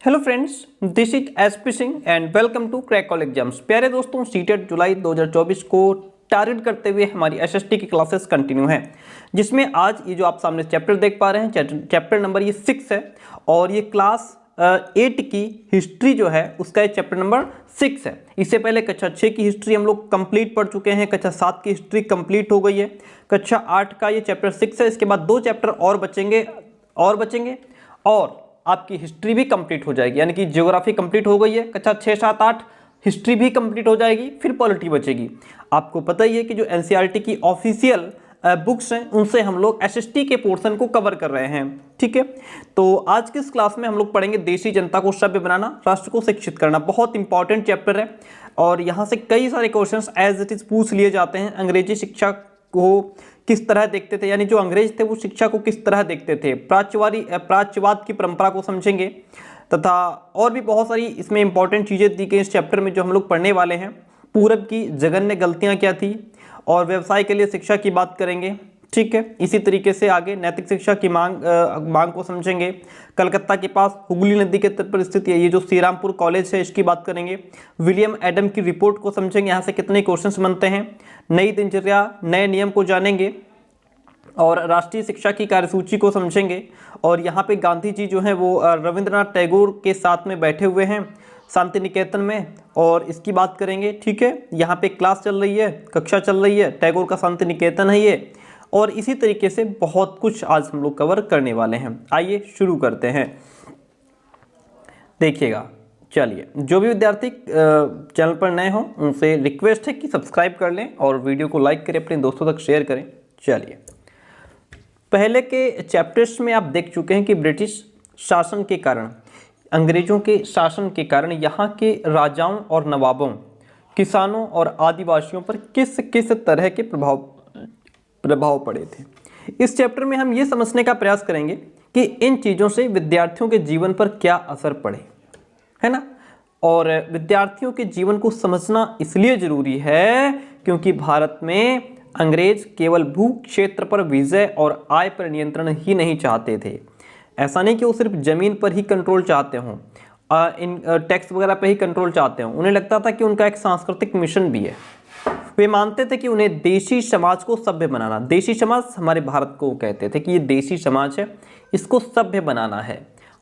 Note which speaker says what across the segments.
Speaker 1: Hello friends, this is SP Singh and welcome to crack call exams. प्यारे दोस्तों, CTET जुलाई 2024 को target करते हुए हमारी एसएसटी की क्लासेस कंटिन्यू हैं, जिसमें आज ये जो आप सामने चैप्टर देख पा रहे हैं, चैप्टर नंबर ये 6 है और ये क्लास 8 की हिस्ट्री जो है उसका ये चैप्टर नंबर 6 है। इससे पहले कक्षा 6 की हिस्ट्री हम लोग कंप्लीट पढ़ चुके हैं, कक्षा 7 की हिस्ट्री कंप्लीट हो गई है, कक्षा 8 का ये चैप्टर 6 है। इसके बाद 2 चैप्टर और बचेंगे और आपकी हिस्ट्री भी कंप्लीट हो जाएगी, यानी कि ज्योग्राफी कंप्लीट हो गई है, कक्षा 6, 7, 8 हिस्ट्री भी कंप्लीट हो जाएगी, फिर पॉलिटी बचेगी। आपको पता ही है कि जो एनसीईआरटी की ऑफिशियल बुक्स हैं उनसे हम लोग एसएसटी के पोर्शन को कवर कर रहे हैं। ठीक है, तो आज की इस क्लास में हम लोग पढ़ेंगे देशी जनता को सभ्य बनाना, राष्ट्र को शिक्षित करना। बहुत इंपॉर्टेंट चैप्टर है और यहाँ से कई सारे क्वेश्चंस एज इट इज पूछ लिए जाते हैं। अंग्रेजी शिक्षा को किस तरह देखते थे, यानी जो अंग्रेज थे वो शिक्षा को किस तरह देखते थे, प्राच्यवाद की परंपरा को समझेंगे तथा और भी बहुत सारी इसमें इंपॉर्टेंट चीज़ें दी गई इस चैप्टर में जो हम लोग पढ़ने वाले हैं। पूरब की जघन्य गलतियां क्या थी और व्यवसाय के लिए शिक्षा की बात करेंगे। ठीक है, इसी तरीके से आगे नैतिक शिक्षा की मांग को समझेंगे। कलकत्ता के पास हुगली नदी के तट पर स्थित ये जो श्री रामपुर कॉलेज है इसकी बात करेंगे। विलियम एडम की रिपोर्ट को समझेंगे, यहाँ से कितने क्वेश्चंस बनते हैं। नई दिनचर्या, नए नियम को जानेंगे और राष्ट्रीय शिक्षा की कार्यसूची को समझेंगे। और यहाँ पे गांधी जी जो हैं वो रविंद्रनाथ टैगोर के साथ में बैठे हुए हैं शांति निकेतन में और इसकी बात करेंगे। ठीक है, यहाँ पे क्लास चल रही है, कक्षा चल रही है, टैगोर का शांति निकेतन है ये। और इसी तरीके से बहुत कुछ आज हम लोग कवर करने वाले हैं। आइए शुरू करते हैं। देखिएगा, चलिए, जो भी विद्यार्थी चैनल पर नए हों उनसे रिक्वेस्ट है कि सब्सक्राइब कर लें और वीडियो को लाइक करें, अपने दोस्तों तक शेयर करें। चलिए, पहले के चैप्टर्स में आप देख चुके हैं कि ब्रिटिश शासन के कारण, अंग्रेजों के शासन के कारण यहाँ के राजाओं और नवाबों, किसानों और आदिवासियों पर किस किस तरह के प्रभाव पड़े थे। इस चैप्टर में हम ये समझने का प्रयास करेंगे कि इन चीज़ों से विद्यार्थियों के जीवन पर क्या असर पड़े, है ना। और विद्यार्थियों के जीवन को समझना इसलिए जरूरी है क्योंकि भारत में अंग्रेज केवल भू क्षेत्र पर विजय और आय पर नियंत्रण ही नहीं चाहते थे। ऐसा नहीं कि वो सिर्फ जमीन पर ही कंट्रोल चाहते हों, इन टैक्स वगैरह पे ही कंट्रोल चाहते हों। उन्हें लगता था कि उनका एक सांस्कृतिक मिशन भी है। वे मानते थे कि उन्हें देशी समाज को सभ्य बनाना, देशी समाज हमारे भारत को कहते थे कि ये देशी समाज है, इसको सभ्य बनाना है।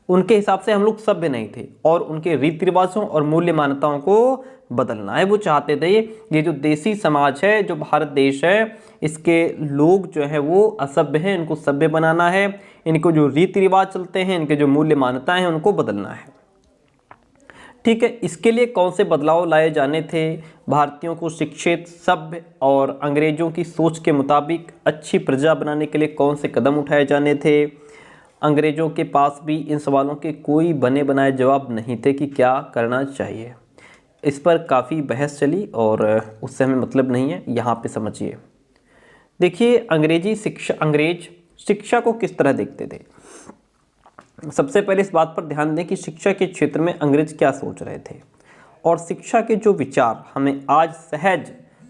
Speaker 1: उनके हिसाब से हम लोग सभ्य नहीं थे और उनके रीति रिवाजों और मूल्य मान्यताओं को बदलना है। वो चाहते थे ये जो देशी समाज है, जो भारत देश है, इसके लोग जो है वो असभ्य हैं, इनको सभ्य बनाना है। इनको जो रीति रिवाज चलते हैं, इनके जो मूल्य मान्यताएं हैं, उनको बदलना है। ठीक है, इसके लिए कौन से बदलाव लाए जाने थे? भारतीयों को शिक्षित, सभ्य और अंग्रेजों की सोच के मुताबिक अच्छी प्रजा बनाने के लिए कौन से कदम उठाए जाने थे? अंग्रेजों के पास भी इन सवालों के कोई बने बनाए जवाब नहीं थे कि क्या करना चाहिए। इस पर काफ़ी बहस चली और उससे हमें मतलब नहीं है, यहाँ पे समझिए। देखिए, अंग्रेज शिक्षा को किस तरह देखते थे। सबसे पहले इस बात पर ध्यान दें कि शिक्षा के क्षेत्र में अंग्रेज क्या सोच रहे थे और शिक्षा के जो विचार हमें आज सहज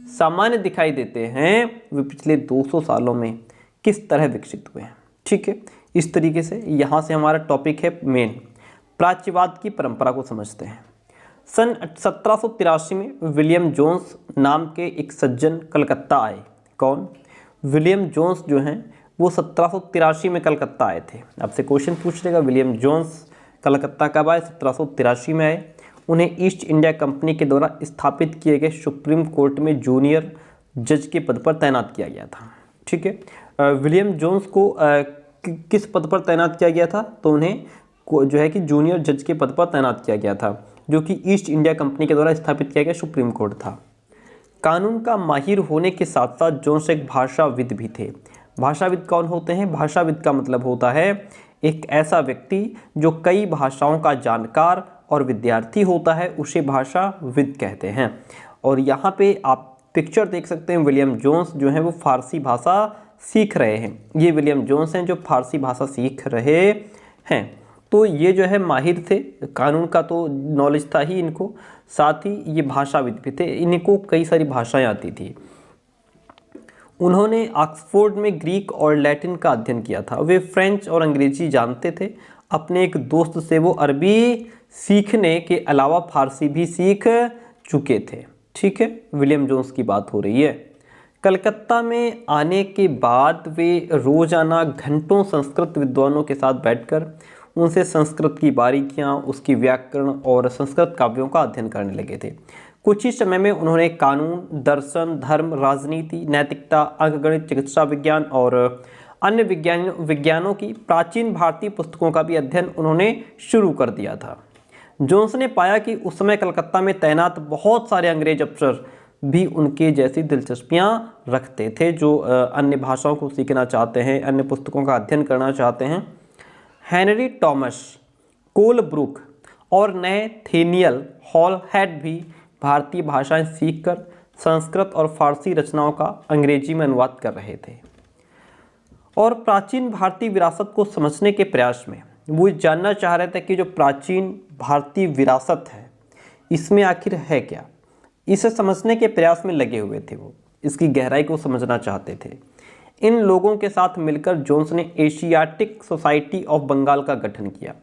Speaker 1: सामान्य दिखाई देते हैं वे पिछले 200 सालों में किस तरह विकसित हुए हैं। ठीक है, इस तरीके से यहाँ से हमारा टॉपिक है मेन, प्राच्यवाद की परंपरा को समझते हैं। सन 1783 में विलियम जोन्स नाम के एक सज्जन कलकत्ता आए। कौन? विलियम जोन्स जो हैं वो 1783 में कलकत्ता आए थे। आपसे क्वेश्चन पूछ लेगा, विलियम जोन्स कलकत्ता कब आए? 1783 में आए। उन्हें ईस्ट इंडिया कंपनी के द्वारा स्थापित किए गए सुप्रीम कोर्ट में जूनियर जज के पद पर तैनात किया गया था। ठीक है, विलियम जोन्स को किस पद पर तैनात किया गया था? तो उन्हें जो है कि जूनियर जज के पद पर तैनात किया गया था, जो कि ईस्ट इंडिया कंपनी के द्वारा स्थापित किया गया सुप्रीम कोर्ट था। कानून का माहिर होने के साथ साथ जोन्स एक भाषाविद भी थे। भाषाविद कौन होते हैं? भाषाविद का मतलब होता है एक ऐसा व्यक्ति जो कई भाषाओं का जानकार और विद्यार्थी होता है, उसे भाषाविद कहते हैं। और यहाँ पे आप पिक्चर देख सकते हैं, विलियम जोन्स जो हैं वो फारसी भाषा सीख रहे हैं। ये विलियम जोन्स हैं जो फारसी भाषा सीख रहे हैं। तो ये जो है माहिर थे, कानून का तो नॉलेज था ही इनको, साथ ही ये भाषाविद भी थे, इनको कई सारी भाषाएं आती थी। उन्होंने ऑक्सफोर्ड में ग्रीक और लैटिन का अध्ययन किया था। वे फ्रेंच और अंग्रेजी जानते थे। अपने एक दोस्त से वो अरबी सीखने के अलावा फारसी भी सीख चुके थे। ठीक है, विलियम जोन्स की बात हो रही है। कलकत्ता में आने के बाद वे रोजाना घंटों संस्कृत विद्वानों के साथ बैठकर उनसे संस्कृत की बारीकियां, उसकी व्याकरण और संस्कृत काव्यों का अध्ययन करने लगे थे। कुछ ही समय में उन्होंने कानून, दर्शन, धर्म, राजनीति, नैतिकता, अंकगणित, चिकित्सा विज्ञान और अन्य विज्ञानों की प्राचीन भारतीय पुस्तकों का भी अध्ययन उन्होंने शुरू कर दिया था। जोन्स ने पाया कि उस समय कलकत्ता में तैनात बहुत सारे अंग्रेज अफसर भी उनके जैसी दिलचस्पियां रखते थे, जो अन्य भाषाओं को सीखना चाहते हैं, अन्य पुस्तकों का अध्ययन करना चाहते हैं। हेनरी टॉमस, कोलब्रुक और नैथेनियल हॉलहेड भी भारतीय भाषाएं सीखकर संस्कृत और फारसी रचनाओं का अंग्रेजी में अनुवाद कर रहे थे और प्राचीन भारतीय विरासत को समझने के प्रयास में वो जानना चाह रहे थे कि जो प्राचीन भारतीय विरासत है इसमें आखिर है क्या। इसे समझने के प्रयास में लगे हुए थे, वो इसकी गहराई को समझना चाहते थे। इन लोगों के साथ मिलकर जोन्स ने एशियाटिक सोसाइटी ऑफ बंगाल का गठन किया।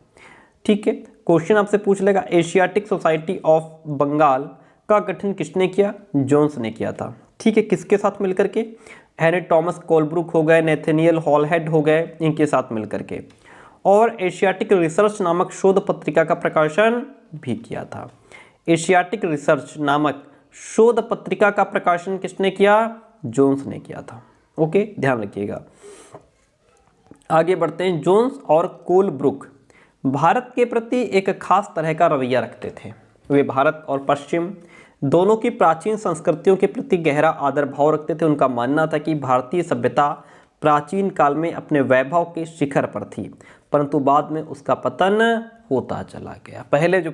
Speaker 1: ठीक है, क्वेश्चन आपसे पूछ लेगा एशियाटिक सोसाइटी ऑफ बंगाल का गठन किसने किया? जोन्स ने किया था। ठीक है, किसके साथ मिलकर के? हेनरी टॉमस कोलब्रुक हो गए, नेथेनियल हॉलहेड हो गए, इनके साथ मिलकर के। और एशियाटिक रिसर्च नामक शोध पत्रिका का प्रकाशन भी किया था। एशियाटिक रिसर्च नामक शोध पत्रिका का प्रकाशन किसने किया? जोन्स ने किया था। ओके, ध्यान रखिएगा। आगे बढ़ते हैं। जोन्स और कोलब्रुक भारत के प्रति एक खास तरह का रवैया रखते थे। वे भारत और पश्चिम दोनों की प्राचीन संस्कृतियों के प्रति गहरा आदर भाव रखते थे। उनका मानना था कि भारतीय सभ्यता प्राचीन काल में अपने वैभव के शिखर पर थी, परंतु बाद में उसका पतन होता चला गया। पहले जो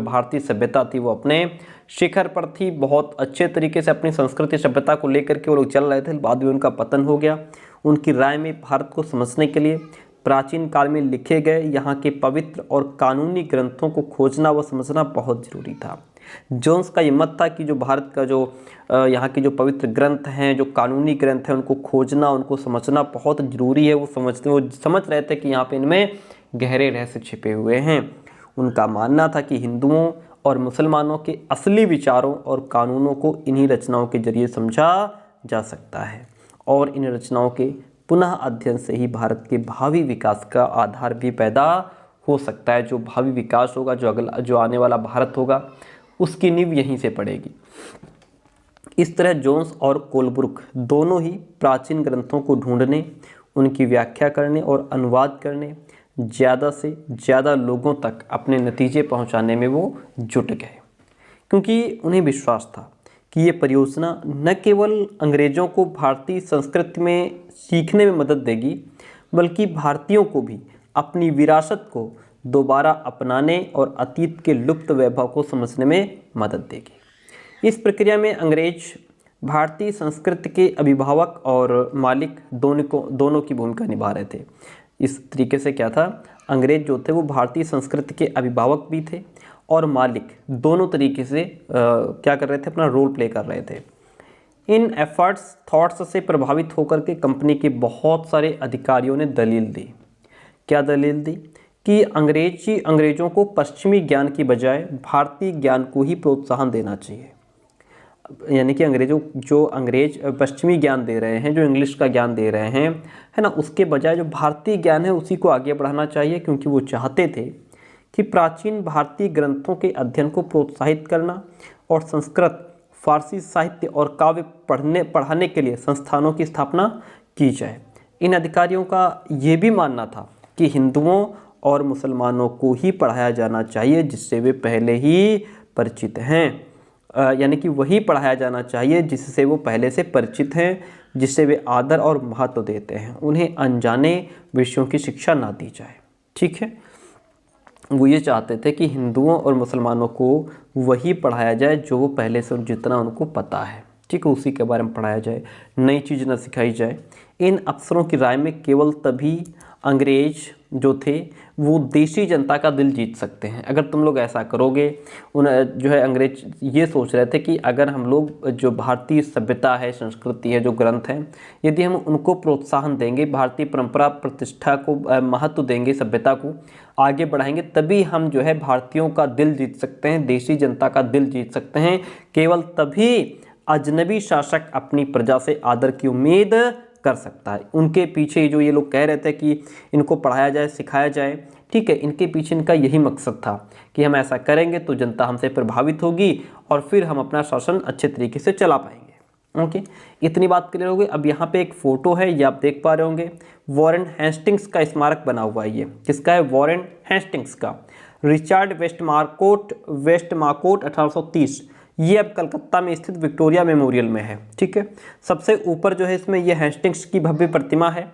Speaker 1: भारतीय सभ्यता थी वो अपने शिखर पर थी, बहुत अच्छे तरीके से अपनी संस्कृति सभ्यता को लेकर के वो लोग चल रहे थे, बाद में उनका पतन हो गया। उनकी राय में भारत को समझने के लिए प्राचीन काल में लिखे गए यहाँ के पवित्र और कानूनी ग्रंथों को खोजना व समझना बहुत जरूरी था। जोन्स का ये मत था कि जो भारत का जो यहाँ के जो पवित्र ग्रंथ हैं, जो कानूनी ग्रंथ हैं, उनको खोजना, उनको समझना बहुत ज़रूरी है। वो समझ रहे थे कि यहाँ पे इनमें गहरे रहस्य छिपे हुए हैं। उनका मानना था कि हिंदुओं और मुसलमानों के असली विचारों और कानूनों को इन्हीं रचनाओं के जरिए समझा जा सकता है और इन रचनाओं के पुनः अध्ययन से ही भारत के भावी विकास का आधार भी पैदा हो सकता है। जो भावी विकास होगा, जो आने वाला भारत होगा, उसकी नींव यहीं से पड़ेगी। इस तरह जोन्स और कोलब्रुक दोनों ही प्राचीन ग्रंथों को ढूंढने, उनकी व्याख्या करने और अनुवाद करने, ज़्यादा से ज़्यादा लोगों तक अपने नतीजे पहुंचाने में वो जुट गए, क्योंकि उन्हें विश्वास था कि ये परियोजना न केवल अंग्रेज़ों को भारतीय संस्कृति में सीखने में मदद देगी, बल्कि भारतीयों को भी अपनी विरासत को दोबारा अपनाने और अतीत के लुप्त वैभव को समझने में मदद देगी। इस प्रक्रिया में अंग्रेज भारतीय संस्कृति के अभिभावक और मालिक दोनों की भूमिका निभा रहे थे। इस तरीके से क्या था, अंग्रेज जो थे वो भारतीय संस्कृति के अभिभावक भी थे और मालिक, दोनों तरीके से क्या कर रहे थे, अपना रोल प्ले कर रहे थे। इन एफर्ट्स थॉट्स से प्रभावित होकर के कंपनी के बहुत सारे अधिकारियों ने दलील दी। क्या दलील दी? कि अंग्रेजों को पश्चिमी ज्ञान की बजाय भारतीय ज्ञान को ही प्रोत्साहन देना चाहिए। यानी कि अंग्रेज पश्चिमी ज्ञान दे रहे हैं, जो इंग्लिश का ज्ञान दे रहे हैं, है ना, उसके बजाय जो भारतीय ज्ञान है उसी को आगे बढ़ाना चाहिए, क्योंकि वो चाहते थे कि प्राचीन भारतीय ग्रंथों के अध्ययन को प्रोत्साहित करना और संस्कृत, फारसी साहित्य और काव्य पढ़ाने के लिए संस्थानों की स्थापना की जाए। इन अधिकारियों का ये भी मानना था कि हिंदुओं और मुसलमानों को ही पढ़ाया जाना चाहिए जिससे वे पहले ही परिचित हैं, यानी कि वही पढ़ाया जाना चाहिए जिससे वो पहले से परिचित हैं, जिससे वे आदर और महत्व देते हैं। उन्हें अनजाने विषयों की शिक्षा ना दी जाए। ठीक है, वो ये चाहते थे कि हिंदुओं और मुसलमानों को वही पढ़ाया जाए जो वो पहले से जितना उनको पता है, ठीक है, उसी के बारे में पढ़ाया जाए, नई चीज़ न सिखाई जाए। इन अफसरों की राय में केवल तभी अंग्रेज जो थे वो देशी जनता का दिल जीत सकते हैं अगर तुम लोग ऐसा करोगे। उन जो है अंग्रेज ये सोच रहे थे कि अगर हम लोग जो भारतीय सभ्यता है, संस्कृति है, जो ग्रंथ हैं, यदि हम उनको प्रोत्साहन देंगे, भारतीय परंपरा प्रतिष्ठा को महत्व देंगे, सभ्यता को आगे बढ़ाएंगे, तभी हम जो है भारतीयों का दिल जीत सकते हैं, देशी जनता का दिल जीत सकते हैं। केवल तभी अजनबी शासक अपनी प्रजा से आदर की उम्मीद कर सकता है। उनके पीछे जो ये लोग कह रहे थे कि इनको पढ़ाया जाए, सिखाया जाए, ठीक है, इनके पीछे इनका यही मकसद था कि हम ऐसा करेंगे तो जनता हमसे प्रभावित होगी और फिर हम अपना शासन अच्छे तरीके से चला पाएंगे। ओके, इतनी बात क्लियर हो गई। अब यहाँ पे एक फोटो है, ये आप देख पा रहे होंगे, वॉरेन हेस्टिंग्स का स्मारक बना हुआ है। ये किसका है? वॉरेन हेस्टिंग्स का। रिचर्ड वेस्टमार्कोट 1830। ये अब कलकत्ता में स्थित विक्टोरिया मेमोरियल में है, ठीक है। सबसे ऊपर जो है इसमें ये हेस्टिंग्स की भव्य प्रतिमा है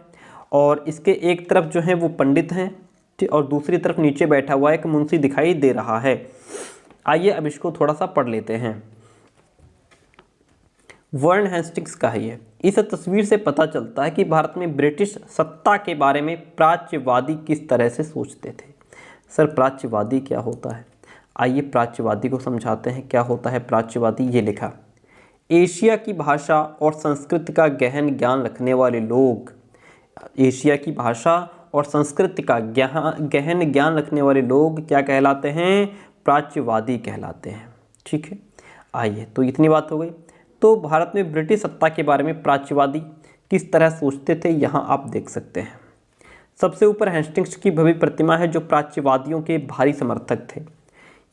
Speaker 1: और इसके एक तरफ जो है वो पंडित हैं और दूसरी तरफ नीचे बैठा हुआ एक मुंशी दिखाई दे रहा है। आइए अब इसको थोड़ा सा पढ़ लेते हैं। वॉरेन हेस्टिंग्स का है ये। इस तस्वीर से पता चलता है कि भारत में ब्रिटिश सत्ता के बारे में प्राच्यवादी किस तरह से सोचते थे। सर प्राच्यवादी क्या होता है? आइए प्राच्यवादी को समझाते हैं क्या होता है प्राच्यवादी। ये लिखा, एशिया की भाषा और संस्कृति का गहन ज्ञान रखने वाले लोग, एशिया की भाषा और संस्कृति का गहन ज्ञान रखने वाले लोग क्या कहलाते हैं? प्राच्यवादी कहलाते हैं, ठीक है। आइए, तो इतनी बात हो गई। तो भारत में ब्रिटिश सत्ता के बारे में प्राच्यवादी किस तरह सोचते थे, यहाँ आप देख सकते हैं। सबसे ऊपर हेस्टिंग्स की भव्य प्रतिमा है जो प्राच्यवादियों के भारी समर्थक थे।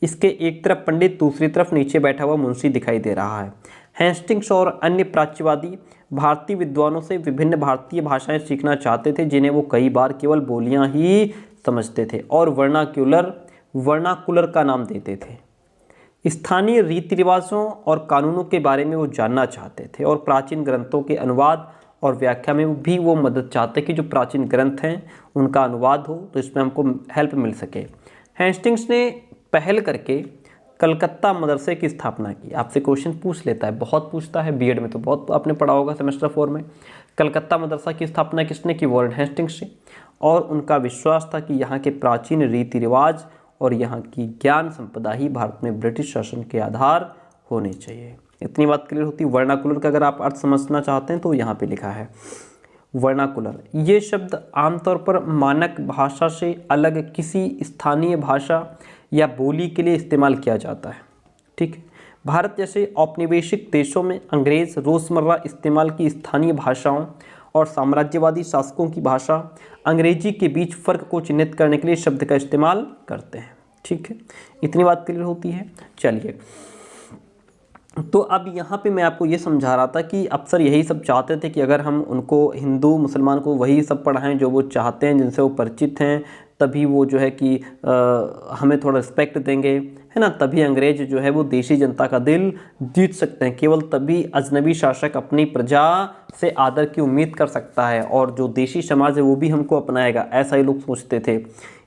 Speaker 1: इसके एक तरफ पंडित, दूसरी तरफ नीचे बैठा हुआ मुंशी दिखाई दे रहा है। हेस्टिंग्स और अन्य प्राच्यवादी भारतीय विद्वानों से विभिन्न भारतीय भाषाएं सीखना चाहते थे जिन्हें वो कई बार केवल बोलियां ही समझते थे और वर्नाकुलर का नाम देते थे। स्थानीय रीति रिवाजों और कानूनों के बारे में वो जानना चाहते थे और प्राचीन ग्रंथों के अनुवाद और व्याख्या में भी वो मदद चाहते कि जो प्राचीन ग्रंथ हैं उनका अनुवाद हो तो इसमें हमको हेल्प मिल सके। हेस्टिंग्स ने पहल करके कलकत्ता मदरसे की स्थापना की। आपसे क्वेश्चन पूछ लेता है, बहुत पूछता है बीएड में, तो बहुत आपने पढ़ा होगा सेमेस्टर 4 में। कलकत्ता मदरसा की स्थापना किसने की? वॉरेन हेस्टिंग्स ने। और उनका विश्वास था कि यहाँ के प्राचीन रीति रिवाज और यहाँ की ज्ञान संपदा ही भारत में ब्रिटिश शासन के आधार होने चाहिए। इतनी बात क्लियर होती है। वर्नाकुलर का अगर आप अर्थ समझना चाहते हैं तो यहाँ पे लिखा है वर्नाकुलर। ये शब्द आमतौर पर मानक भाषा से अलग किसी स्थानीय भाषा या बोली के लिए इस्तेमाल किया जाता है, ठीक है। भारत जैसे औपनिवेशिक देशों में अंग्रेज रोज़मर्रा इस्तेमाल की स्थानीय भाषाओं और साम्राज्यवादी शासकों की भाषा अंग्रेजी के बीच फ़र्क को चिन्हित करने के लिए शब्द का इस्तेमाल करते हैं, ठीक है। इतनी बात क्लियर होती है। चलिए, तो अब यहाँ पे मैं आपको ये समझा रहा था कि अफसर यही सब चाहते थे कि अगर हम उनको हिंदू मुसलमान को वही सब पढ़ाएं जो वो चाहते हैं, जिनसे वो परिचित हैं, तभी वो जो है कि हमें थोड़ा रिस्पेक्ट देंगे, है ना, तभी अंग्रेज जो है वो देशी जनता का दिल जीत सकते हैं। केवल तभी अजनबी शासक अपनी प्रजा से आदर की उम्मीद कर सकता है और जो देशी समाज है वो भी हमको अपनाएगा, ऐसा ही लोग सोचते थे।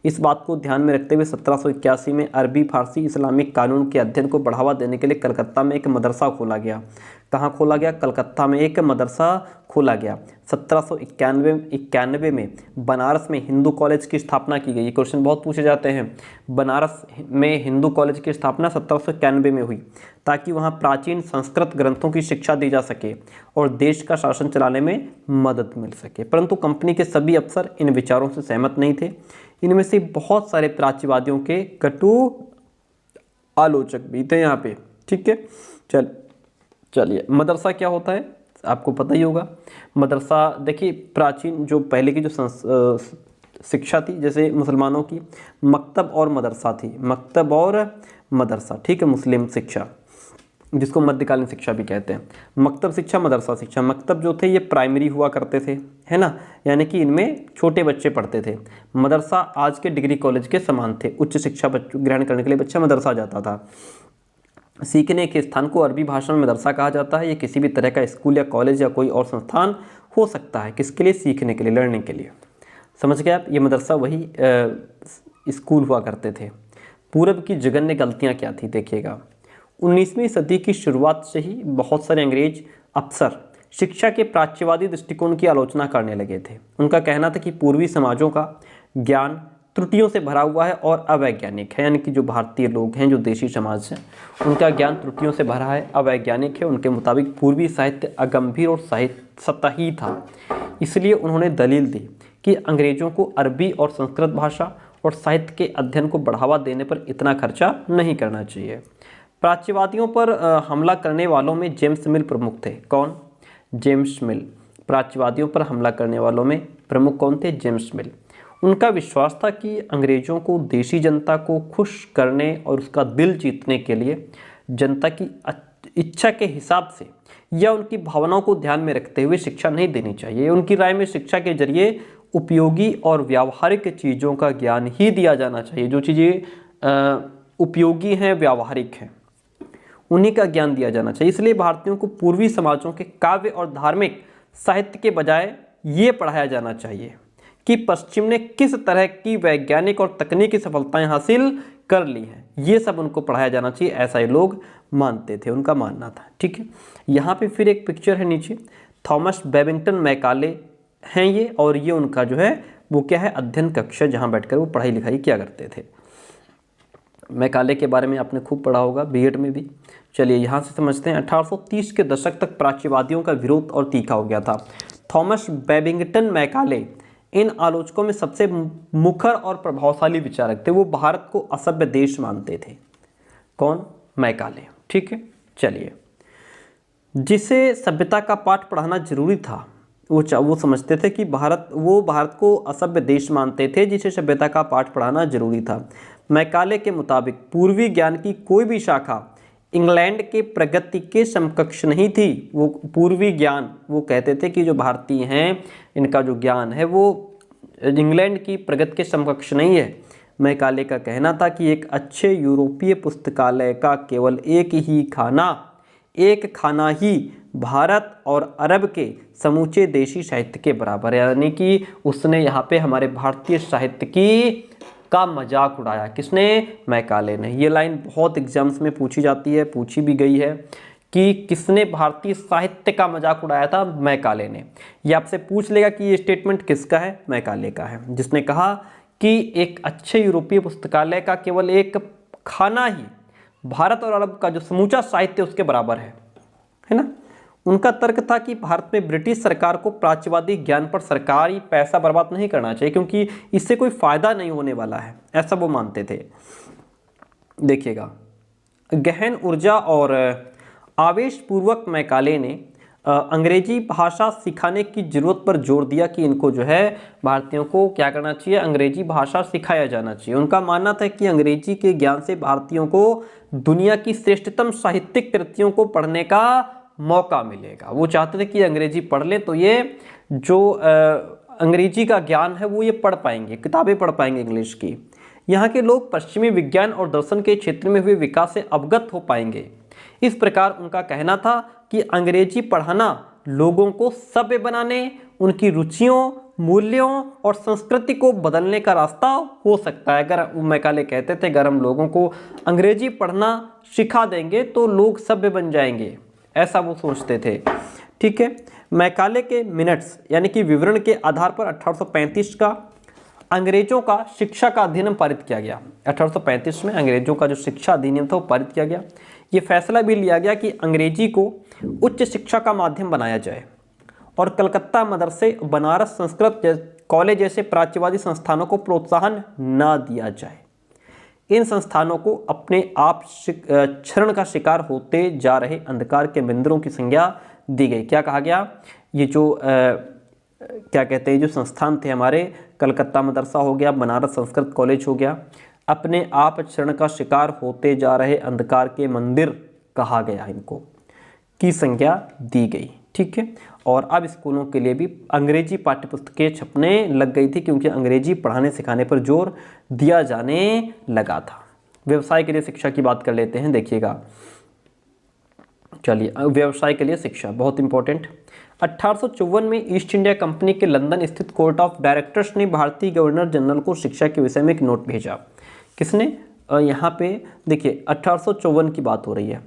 Speaker 1: इस बात को ध्यान में रखते हुए 1781 में अरबी फारसी इस्लामिक कानून के अध्ययन को बढ़ावा देने के लिए कलकत्ता में एक मदरसा खोला गया। कहाँ खोला गया? कलकत्ता में एक मदरसा खोला गया। 1791 में बनारस में हिंदू कॉलेज की स्थापना की गई। ये क्वेश्चन बहुत पूछे जाते हैं। बनारस में हिंदू कॉलेज की स्थापना 1791 में हुई ताकि वहाँ प्राचीन संस्कृत ग्रंथों की शिक्षा दी जा सके और देश का शासन चलाने में मदद मिल सके। परंतु कंपनी के सभी अफसर इन विचारों से सहमत नहीं थे। इनमें से बहुत सारे प्राच्यवादियों के कटु आलोचक भी थे यहाँ पे, ठीक है। चलिए, मदरसा क्या होता है आपको पता ही होगा। मदरसा देखिए, प्राचीन जो पहले की जो शिक्षा थी, जैसे मुसलमानों की मकतब और मदरसा थी, मकतब और मदरसा, ठीक है। मुस्लिम शिक्षा जिसको मध्यकालीन शिक्षा भी कहते हैं। मकतब शिक्षा, मदरसा शिक्षा। मकतब जो थे ये प्राइमरी हुआ करते थे, है ना, यानी कि इनमें छोटे बच्चे पढ़ते थे। मदरसा आज के डिग्री कॉलेज के समान थे। उच्च शिक्षा ग्रहण करने के लिए बच्चा मदरसा जाता था। सीखने के स्थान को अरबी भाषा में मदरसा कहा जाता है। ये किसी भी तरह का स्कूल या कॉलेज या कोई और संस्थान हो सकता है। किसके लिए? सीखने के लिए, लर्निंग के लिए। समझ गए आप? ये मदरसा वही स्कूल हुआ करते थे। पूर्व की जघन्य गलतियाँ क्या थी देखिएगा। 19वीं सदी की शुरुआत से ही बहुत सारे अंग्रेज अफसर शिक्षा के प्राच्यवादी दृष्टिकोण की आलोचना करने लगे थे। उनका कहना था कि पूर्वी समाजों का ज्ञान त्रुटियों से भरा हुआ है और अवैज्ञानिक है, यानी कि जो भारतीय लोग हैं, जो देशी समाज है, उनका ज्ञान त्रुटियों से भरा है, अवैज्ञानिक है। उनके मुताबिक पूर्वी साहित्य अगंभीर और सतही था। इसलिए उन्होंने दलील दी कि अंग्रेजों को अरबी और संस्कृत भाषा और साहित्य के अध्ययन को बढ़ावा देने पर इतना खर्चा नहीं करना चाहिए। प्राच्यवादियों पर हमला करने वालों में जेम्स मिल प्रमुख थे। कौन? जेम्स मिल। प्राच्यवादियों पर हमला करने वालों में प्रमुख कौन थे? जेम्स मिल। उनका विश्वास था कि अंग्रेजों को देशी जनता को खुश करने और उसका दिल जीतने के लिए जनता की इच्छा के हिसाब से या उनकी भावनाओं को ध्यान में रखते हुए शिक्षा नहीं देनी चाहिए। उनकी राय में शिक्षा के जरिए उपयोगी और व्यावहारिक चीज़ों का ज्ञान ही दिया जाना चाहिए। जो चीज़ें उपयोगी हैं, व्यावहारिक हैं, उन्हीं का ज्ञान दिया जाना चाहिए। इसलिए भारतीयों को पूर्वी समाजों के काव्य और धार्मिक साहित्य के बजाय ये पढ़ाया जाना चाहिए कि पश्चिम ने किस तरह की वैज्ञानिक और तकनीकी सफलताएं हासिल कर ली हैं। ये सब उनको पढ़ाया जाना चाहिए, ऐसा ये लोग मानते थे, उनका मानना था। ठीक है, यहाँ पे फिर एक पिक्चर है नीचे, थॉमस बेबिंगटन मैकाले हैं ये, और ये उनका जो है वो क्या है, अध्ययन कक्ष, जहाँ बैठकर वो पढ़ाई लिखाई किया करते थे। मैकाले के बारे में आपने खूब पढ़ा होगा बीएड में भी। चलिए यहाँ से समझते हैं। 1830 के दशक तक प्राच्यवादियों का विरोध और तीखा हो गया था। थॉमस बेबिंगटन मैकाले इन आलोचकों में सबसे मुखर और प्रभावशाली विचारक थे। वो भारत को असभ्य देश मानते थे। कौन? मैकाले। ठीक है, चलिए, जिसे सभ्यता का पाठ पढ़ाना जरूरी था, वो समझते थे कि भारत को असभ्य देश मानते थे, जिसे सभ्यता का पाठ पढ़ाना जरूरी था। मैकाले के मुताबिक पूर्वी ज्ञान की कोई भी शाखा इंग्लैंड के प्रगति के समकक्ष नहीं थी। वो पूर्वी ज्ञान, वो कहते थे कि जो भारतीय हैं, इनका जो ज्ञान है वो इंग्लैंड की प्रगति के समकक्ष नहीं है। मैकाले का कहना था कि एक अच्छे यूरोपीय पुस्तकालय का केवल एक खाना ही भारत और अरब के समूचे देशी साहित्य के बराबर है। यानी कि उसने यहाँ पे हमारे भारतीय साहित्य का मजाक उड़ाया। किसने? मैकाले ने। ये लाइन बहुत एग्जाम्स में पूछी जाती है, पूछी भी गई है कि किसने भारतीय साहित्य का मजाक उड़ाया था? मैकाले ने। ये आपसे पूछ लेगा कि ये स्टेटमेंट किसका है? मैकाले का है, जिसने कहा कि एक अच्छे यूरोपीय पुस्तकालय का केवल एक खाना ही भारत और अरब का जो समूचा साहित्य उसके बराबर है ना। उनका तर्क था कि भारत में ब्रिटिश सरकार को प्राच्यवादी ज्ञान पर सरकारी पैसा बर्बाद नहीं करना चाहिए, क्योंकि इससे कोई फायदा नहीं होने वाला है, ऐसा वो मानते थे। देखिएगा, गहन ऊर्जा और आवेशपूर्वक मैकाले ने अंग्रेजी भाषा सिखाने की जरूरत पर जोर दिया कि इनको जो है भारतीयों को क्या करना चाहिए? अंग्रेजी भाषा सिखाया जाना चाहिए। उनका मानना था कि अंग्रेजी के ज्ञान से भारतीयों को दुनिया की श्रेष्ठतम साहित्यिक कृतियों को पढ़ने का मौका मिलेगा। वो चाहते थे कि अंग्रेजी पढ़ ले तो ये जो अंग्रेजी का ज्ञान है वो ये पढ़ पाएंगे, किताबें पढ़ पाएंगे इंग्लिश की। यहाँ के लोग पश्चिमी विज्ञान और दर्शन के क्षेत्र में हुए विकास से अवगत हो पाएंगे। इस प्रकार उनका कहना था कि अंग्रेजी पढ़ाना लोगों को सभ्य बनाने, उनकी रुचियों, मूल्यों और संस्कृति को बदलने का रास्ता हो सकता है। अगर मैकाले कहते थे अगर हम लोगों को अंग्रेजी पढ़ना सिखा देंगे तो लोग सभ्य बन जाएंगे, ऐसा वो सोचते थे। ठीक है, मैकाले के मिनट्स यानी कि विवरण के आधार पर 1835 का अंग्रेजों का शिक्षा का अधिनियम पारित किया गया। 1835 में अंग्रेजों का जो शिक्षा अधिनियम था वो पारित किया गया। ये फैसला भी लिया गया कि अंग्रेजी को उच्च शिक्षा का माध्यम बनाया जाए और कलकत्ता मदरसे, बनारस संस्कृत कॉलेज जैसे प्राच्यवादी संस्थानों को प्रोत्साहन न दिया जाए। इन संस्थानों को अपने आप क्षरण का शिकार होते जा रहे अंधकार के मंदिरों की संज्ञा दी गई। क्या कहा गया? ये जो क्या कहते हैं, जो संस्थान थे हमारे, कलकत्ता मदरसा हो गया, बनारस संस्कृत कॉलेज हो गया, अपने आप क्षरण का शिकार होते जा रहे अंधकार के मंदिर कहा गया, इनको की संज्ञा दी गई। ठीक है, और अब स्कूलों के लिए भी अंग्रेजी पाठ्यपुस्तकें छपने लग गई थी, क्योंकि अंग्रेजी पढ़ाने सिखाने पर जोर दिया जाने लगा था। व्यवसाय के लिए शिक्षा की बात कर लेते हैं। देखिएगा, चलिए, व्यवसाय के लिए शिक्षा बहुत इंपॉर्टेंट। 1854 में ईस्ट इंडिया कंपनी के लंदन स्थित कोर्ट ऑफ डायरेक्टर्स ने भारतीय गवर्नर जनरल को शिक्षा के विषय में एक नोट भेजा। किसने? यहाँ पे देखिए 1854 की बात हो रही है।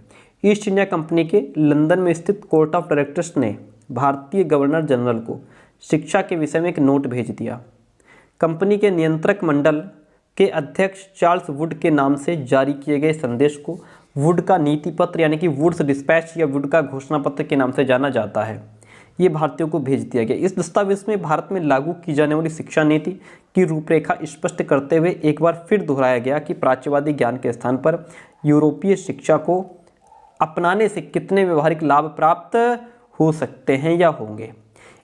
Speaker 1: ईस्ट इंडिया कंपनी के लंदन में स्थित कोर्ट ऑफ डायरेक्टर्स ने भारतीय गवर्नर जनरल को शिक्षा के विषय में एक नोट भेज दिया। कंपनी के नियंत्रक मंडल के अध्यक्ष चार्ल्स वुड के नाम से जारी किए गए संदेश को वुड का नीति पत्र यानी कि वुड्स डिस्पैच या वुड का घोषणा पत्र के नाम से जाना जाता है। ये भारतीयों को भेज दिया गया। इस दस्तावेज में भारत में लागू की जाने वाली शिक्षा नीति की रूपरेखा स्पष्ट करते हुए एक बार फिर दोहराया गया कि प्राच्यवादी ज्ञान के स्थान पर यूरोपीय शिक्षा को अपनाने से कितने व्यवहारिक लाभ प्राप्त हो सकते हैं या होंगे।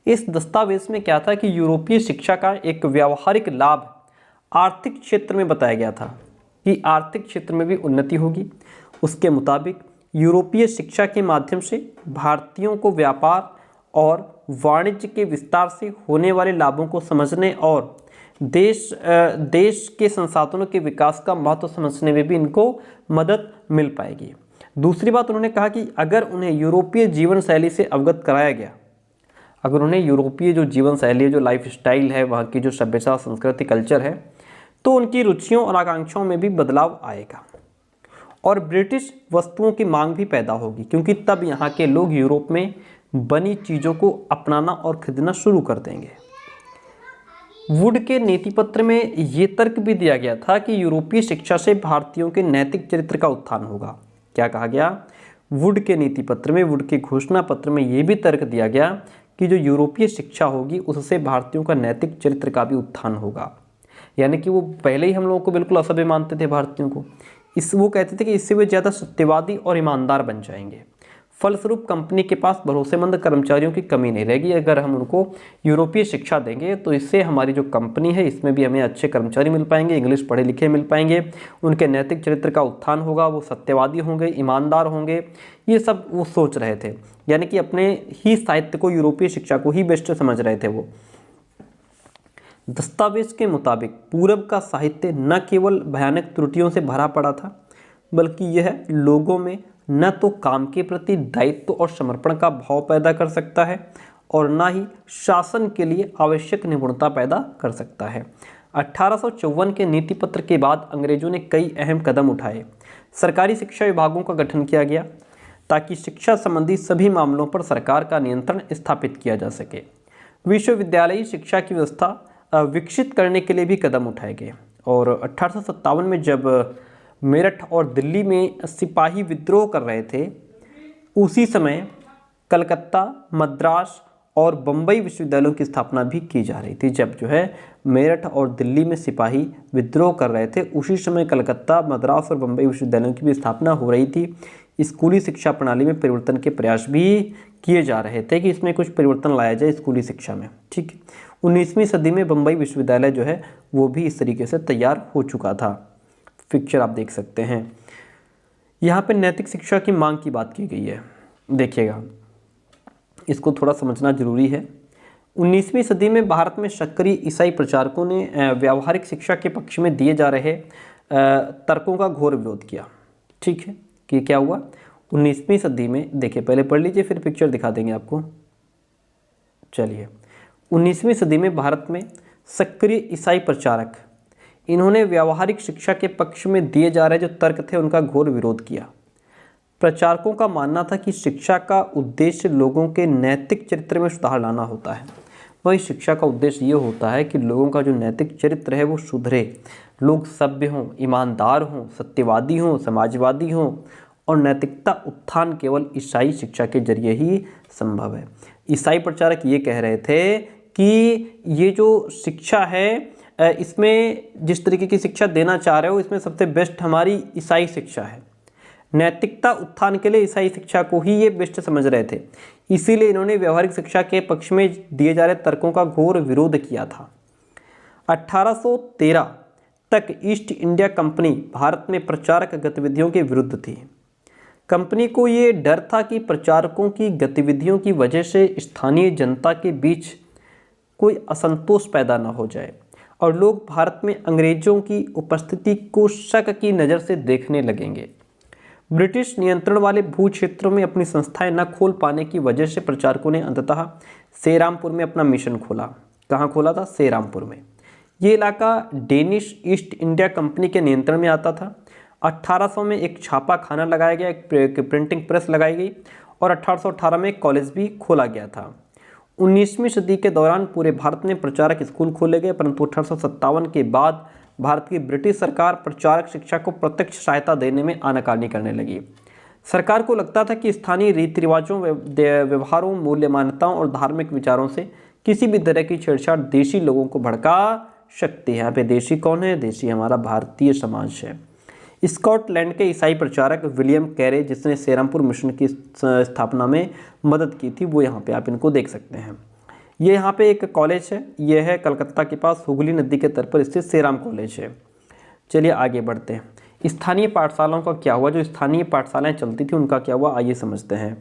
Speaker 1: इस दस्तावेज में क्या था कि यूरोपीय शिक्षा का एक व्यवहारिक लाभ आर्थिक क्षेत्र में बताया गया था कि आर्थिक क्षेत्र में भी उन्नति होगी। उसके मुताबिक यूरोपीय शिक्षा के माध्यम से भारतीयों को व्यापार और वाणिज्य के विस्तार से होने वाले लाभों को समझने और देश के संसाधनों के विकास का महत्व समझने में भी इनको मदद मिल पाएगी। दूसरी बात उन्होंने कहा कि अगर उन्हें यूरोपीय जीवन शैली से अवगत कराया गया, अगर उन्हें यूरोपीय जो जीवन शैली है, जो लाइफ स्टाइल है, वहाँ की जो सभ्यता संस्कृति कल्चर है, तो उनकी रुचियों और आकांक्षाओं में भी बदलाव आएगा और ब्रिटिश वस्तुओं की मांग भी पैदा होगी, क्योंकि तब यहाँ के लोग यूरोप में बनी चीज़ों को अपनाना और खरीदना शुरू कर देंगे। वुड के नीति पत्र में ये तर्क भी दिया गया था कि यूरोपीय शिक्षा से भारतीयों के नैतिक चरित्र का उत्थान होगा। क्या कहा गया? वुड के नीति पत्र में, वुड के घोषणा पत्र में ये भी तर्क दिया गया कि जो यूरोपीय शिक्षा होगी उससे भारतीयों का नैतिक चरित्र का भी उत्थान होगा। यानी कि वो पहले ही हम लोगों को बिल्कुल असभ्य मानते थे भारतीयों को, वो कहते थे कि इससे वे ज़्यादा सत्यवादी और ईमानदार बन जाएंगे। फलस्वरूप कंपनी के पास भरोसेमंद कर्मचारियों की कमी नहीं रहेगी। अगर हम उनको यूरोपीय शिक्षा देंगे तो इससे हमारी जो कंपनी है इसमें भी हमें अच्छे कर्मचारी मिल पाएंगे, इंग्लिश पढ़े लिखे मिल पाएंगे, उनके नैतिक चरित्र का उत्थान होगा, वो सत्यवादी होंगे, ईमानदार होंगे। ये सब वो सोच रहे थे, यानी कि अपने ही साहित्य को, यूरोपीय शिक्षा को ही बेस्ट समझ रहे थे वो। दस्तावेज के मुताबिक पूरब का साहित्य न केवल भयानक त्रुटियों से भरा पड़ा था, बल्कि यह लोगों में न तो काम के प्रति दायित्व और समर्पण का भाव पैदा कर सकता है और न ही शासन के लिए आवश्यक निपुणता पैदा कर सकता है। 1854 के नीति पत्र के बाद अंग्रेजों ने कई अहम कदम उठाए। सरकारी शिक्षा विभागों का गठन किया गया ताकि शिक्षा संबंधी सभी मामलों पर सरकार का नियंत्रण स्थापित किया जा सके। विश्वविद्यालयी शिक्षा की व्यवस्था विकसित करने के लिए भी कदम उठाए गए और 1857 में जब मेरठ और दिल्ली में सिपाही विद्रोह कर रहे थे, उसी समय कलकत्ता, मद्रास और बम्बई विश्वविद्यालयों की स्थापना भी की जा रही थी। जब जो है मेरठ और दिल्ली में सिपाही विद्रोह कर रहे थे, उसी समय कलकत्ता, मद्रास और बम्बई विश्वविद्यालयों की भी स्थापना हो रही थी। स्कूली शिक्षा प्रणाली में परिवर्तन के प्रयास भी किए जा रहे थे कि इसमें कुछ परिवर्तन लाया जाए स्कूली शिक्षा में। ठीक है, 19वीं सदी में बम्बई विश्वविद्यालय जो है वो भी इस तरीके से तैयार हो चुका था। पिक्चर आप देख सकते हैं। यहाँ पे नैतिक शिक्षा की मांग की बात की गई है। देखिएगा, इसको थोड़ा समझना जरूरी है। 19वीं सदी में भारत में सक्रिय ईसाई प्रचारकों ने व्यावहारिक शिक्षा के पक्ष में दिए जा रहे तर्कों का घोर विरोध किया। ठीक है, कि क्या हुआ 19वीं सदी में, देखिए पहले पढ़ लीजिए फिर पिक्चर दिखा देंगे आपको। चलिए, 19वीं सदी में भारत में सक्रिय ईसाई प्रचारक, इन्होंने व्यावहारिक शिक्षा के पक्ष में दिए जा रहे जो तर्क थे उनका घोर विरोध किया। प्रचारकों का मानना था कि शिक्षा का उद्देश्य लोगों के नैतिक चरित्र में सुधार लाना होता है। वही शिक्षा का उद्देश्य ये होता है कि लोगों का जो नैतिक चरित्र है वो सुधरे, लोग सभ्य हों, ईमानदार हों, सत्यवादी हों, समाजवादी हों, और नैतिकता उत्थान केवल ईसाई शिक्षा के जरिए ही संभव है। ईसाई प्रचारक ये कह रहे थे कि ये जो शिक्षा है, इसमें जिस तरीके की शिक्षा देना चाह रहे हो, इसमें सबसे बेस्ट हमारी ईसाई शिक्षा है। नैतिकता उत्थान के लिए ईसाई शिक्षा को ही ये बेस्ट समझ रहे थे। इसीलिए इन्होंने व्यवहारिक शिक्षा के पक्ष में दिए जा रहे तर्कों का घोर विरोध किया था। 1813 तक ईस्ट इंडिया कंपनी भारत में प्रचारक गतिविधियों के विरुद्ध थी। कंपनी को ये डर था कि प्रचारकों की गतिविधियों की वजह से स्थानीय जनता के बीच कोई असंतोष पैदा न हो जाए और लोग भारत में अंग्रेजों की उपस्थिति को शक की नज़र से देखने लगेंगे। ब्रिटिश नियंत्रण वाले भू क्षेत्रों में अपनी संस्थाएं न खोल पाने की वजह से प्रचारकों ने अंततः सेरामपुर में अपना मिशन खोला। कहाँ खोला था? सेरामपुर में। ये इलाका डेनिश ईस्ट इंडिया कंपनी के नियंत्रण में आता था। 1800 में एक छापा खाना लगाया गया, एक प्रिंटिंग प्रेस लगाई गई और 1818 में कॉलेज भी खोला गया था। 19वीं सदी के दौरान पूरे भारत में प्रचारक स्कूल खोले गए, परंतु 1857 के बाद भारत की ब्रिटिश सरकार प्रचारक शिक्षा को प्रत्यक्ष सहायता देने में आनाकानी करने लगी। सरकार को लगता था कि स्थानीय रीति रिवाजों, व्यवहारों, मूल्य मान्यताओं और धार्मिक विचारों से किसी भी तरह की छेड़छाड़ देशी लोगों को भड़का सकती है। यहाँ पे देशी कौन है? देशी हमारा भारतीय समाज है। स्कॉटलैंड के ईसाई प्रचारक विलियम कैरे, जिसने सेरामपुर मिशन की स्थापना में मदद की थी, वो यहाँ पे आप इनको देख सकते हैं। ये यहाँ पे एक कॉलेज है, ये है कलकत्ता के पास हुगली नदी के तट पर स्थित सेराम कॉलेज है। चलिए आगे बढ़ते हैं। स्थानीय पाठशालाओं का क्या हुआ? जो स्थानीय पाठशालाएं चलती थी उनका क्या हुआ, आइए समझते हैं।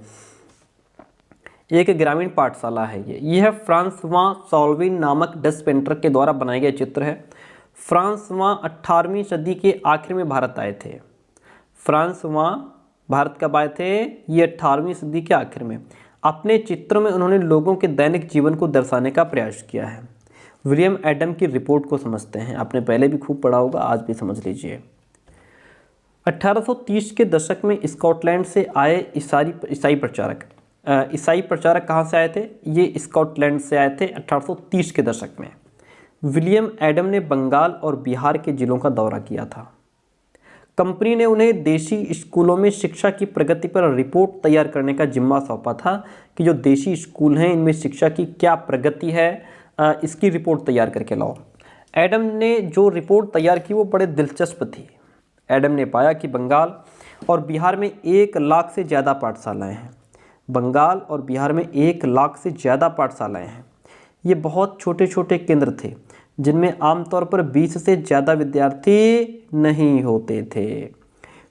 Speaker 1: एक ग्रामीण पाठशाला है ये है फ्रांसवा सॉल्विन नामक डच पेंटर के द्वारा बनाए गए चित्र है। फ्रांसवा 18वीं सदी के आखिर में भारत आए थे। फ्रांसवा भारत कब आए थे? ये 18वीं सदी के आखिर में। अपने चित्रों में उन्होंने लोगों के दैनिक जीवन को दर्शाने का प्रयास किया है। विलियम एडम की रिपोर्ट को समझते हैं, आपने पहले भी खूब पढ़ा होगा, आज भी समझ लीजिए। 1830 के दशक में स्कॉटलैंड से आए ईसाई प्रचारक कहाँ से आए थे? ये स्कॉटलैंड से आए थे 1830 के दशक में। विलियम एडम ने बंगाल और बिहार के जिलों का दौरा किया था। कंपनी ने उन्हें देशी स्कूलों में शिक्षा की प्रगति पर रिपोर्ट तैयार करने का जिम्मा सौंपा था कि जो देशी स्कूल हैं इनमें शिक्षा की क्या प्रगति है, इसकी रिपोर्ट तैयार करके लाओ। एडम ने जो रिपोर्ट तैयार की वो बड़े दिलचस्प थी। एडम ने पाया कि बंगाल और बिहार में 1 लाख से ज़्यादा पाठशालाएँ हैं। बंगाल और बिहार में 1 लाख से ज़्यादा पाठशालाएँ हैं। ये बहुत छोटे छोटे केंद्र थे जिनमें आमतौर पर 20 से ज़्यादा विद्यार्थी नहीं होते थे।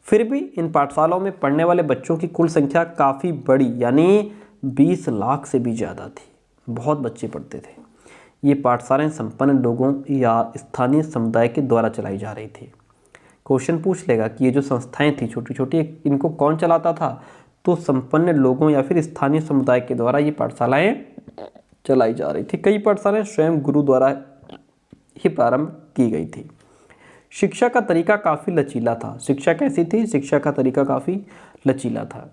Speaker 1: फिर भी इन पाठशालाओं में पढ़ने वाले बच्चों की कुल संख्या काफ़ी बड़ी, यानी 20 लाख से भी ज़्यादा थी। बहुत बच्चे पढ़ते थे। ये पाठशालाएं संपन्न लोगों या स्थानीय समुदाय के द्वारा चलाई जा रही थी। क्वेश्चन पूछ लेगा कि ये जो संस्थाएं थी छोटी छोटी, इनको कौन चलाता था? तो संपन्न लोगों या फिर स्थानीय समुदाय के द्वारा ये पाठशालाएं चलाई जा रही थी। कई पाठशालाएं स्वयं गुरु द्वारा ही प्रारंभ की गई थी। शिक्षा का तरीका काफ़ी लचीला था। शिक्षा कैसी थी? शिक्षा का तरीका काफ़ी लचीला था।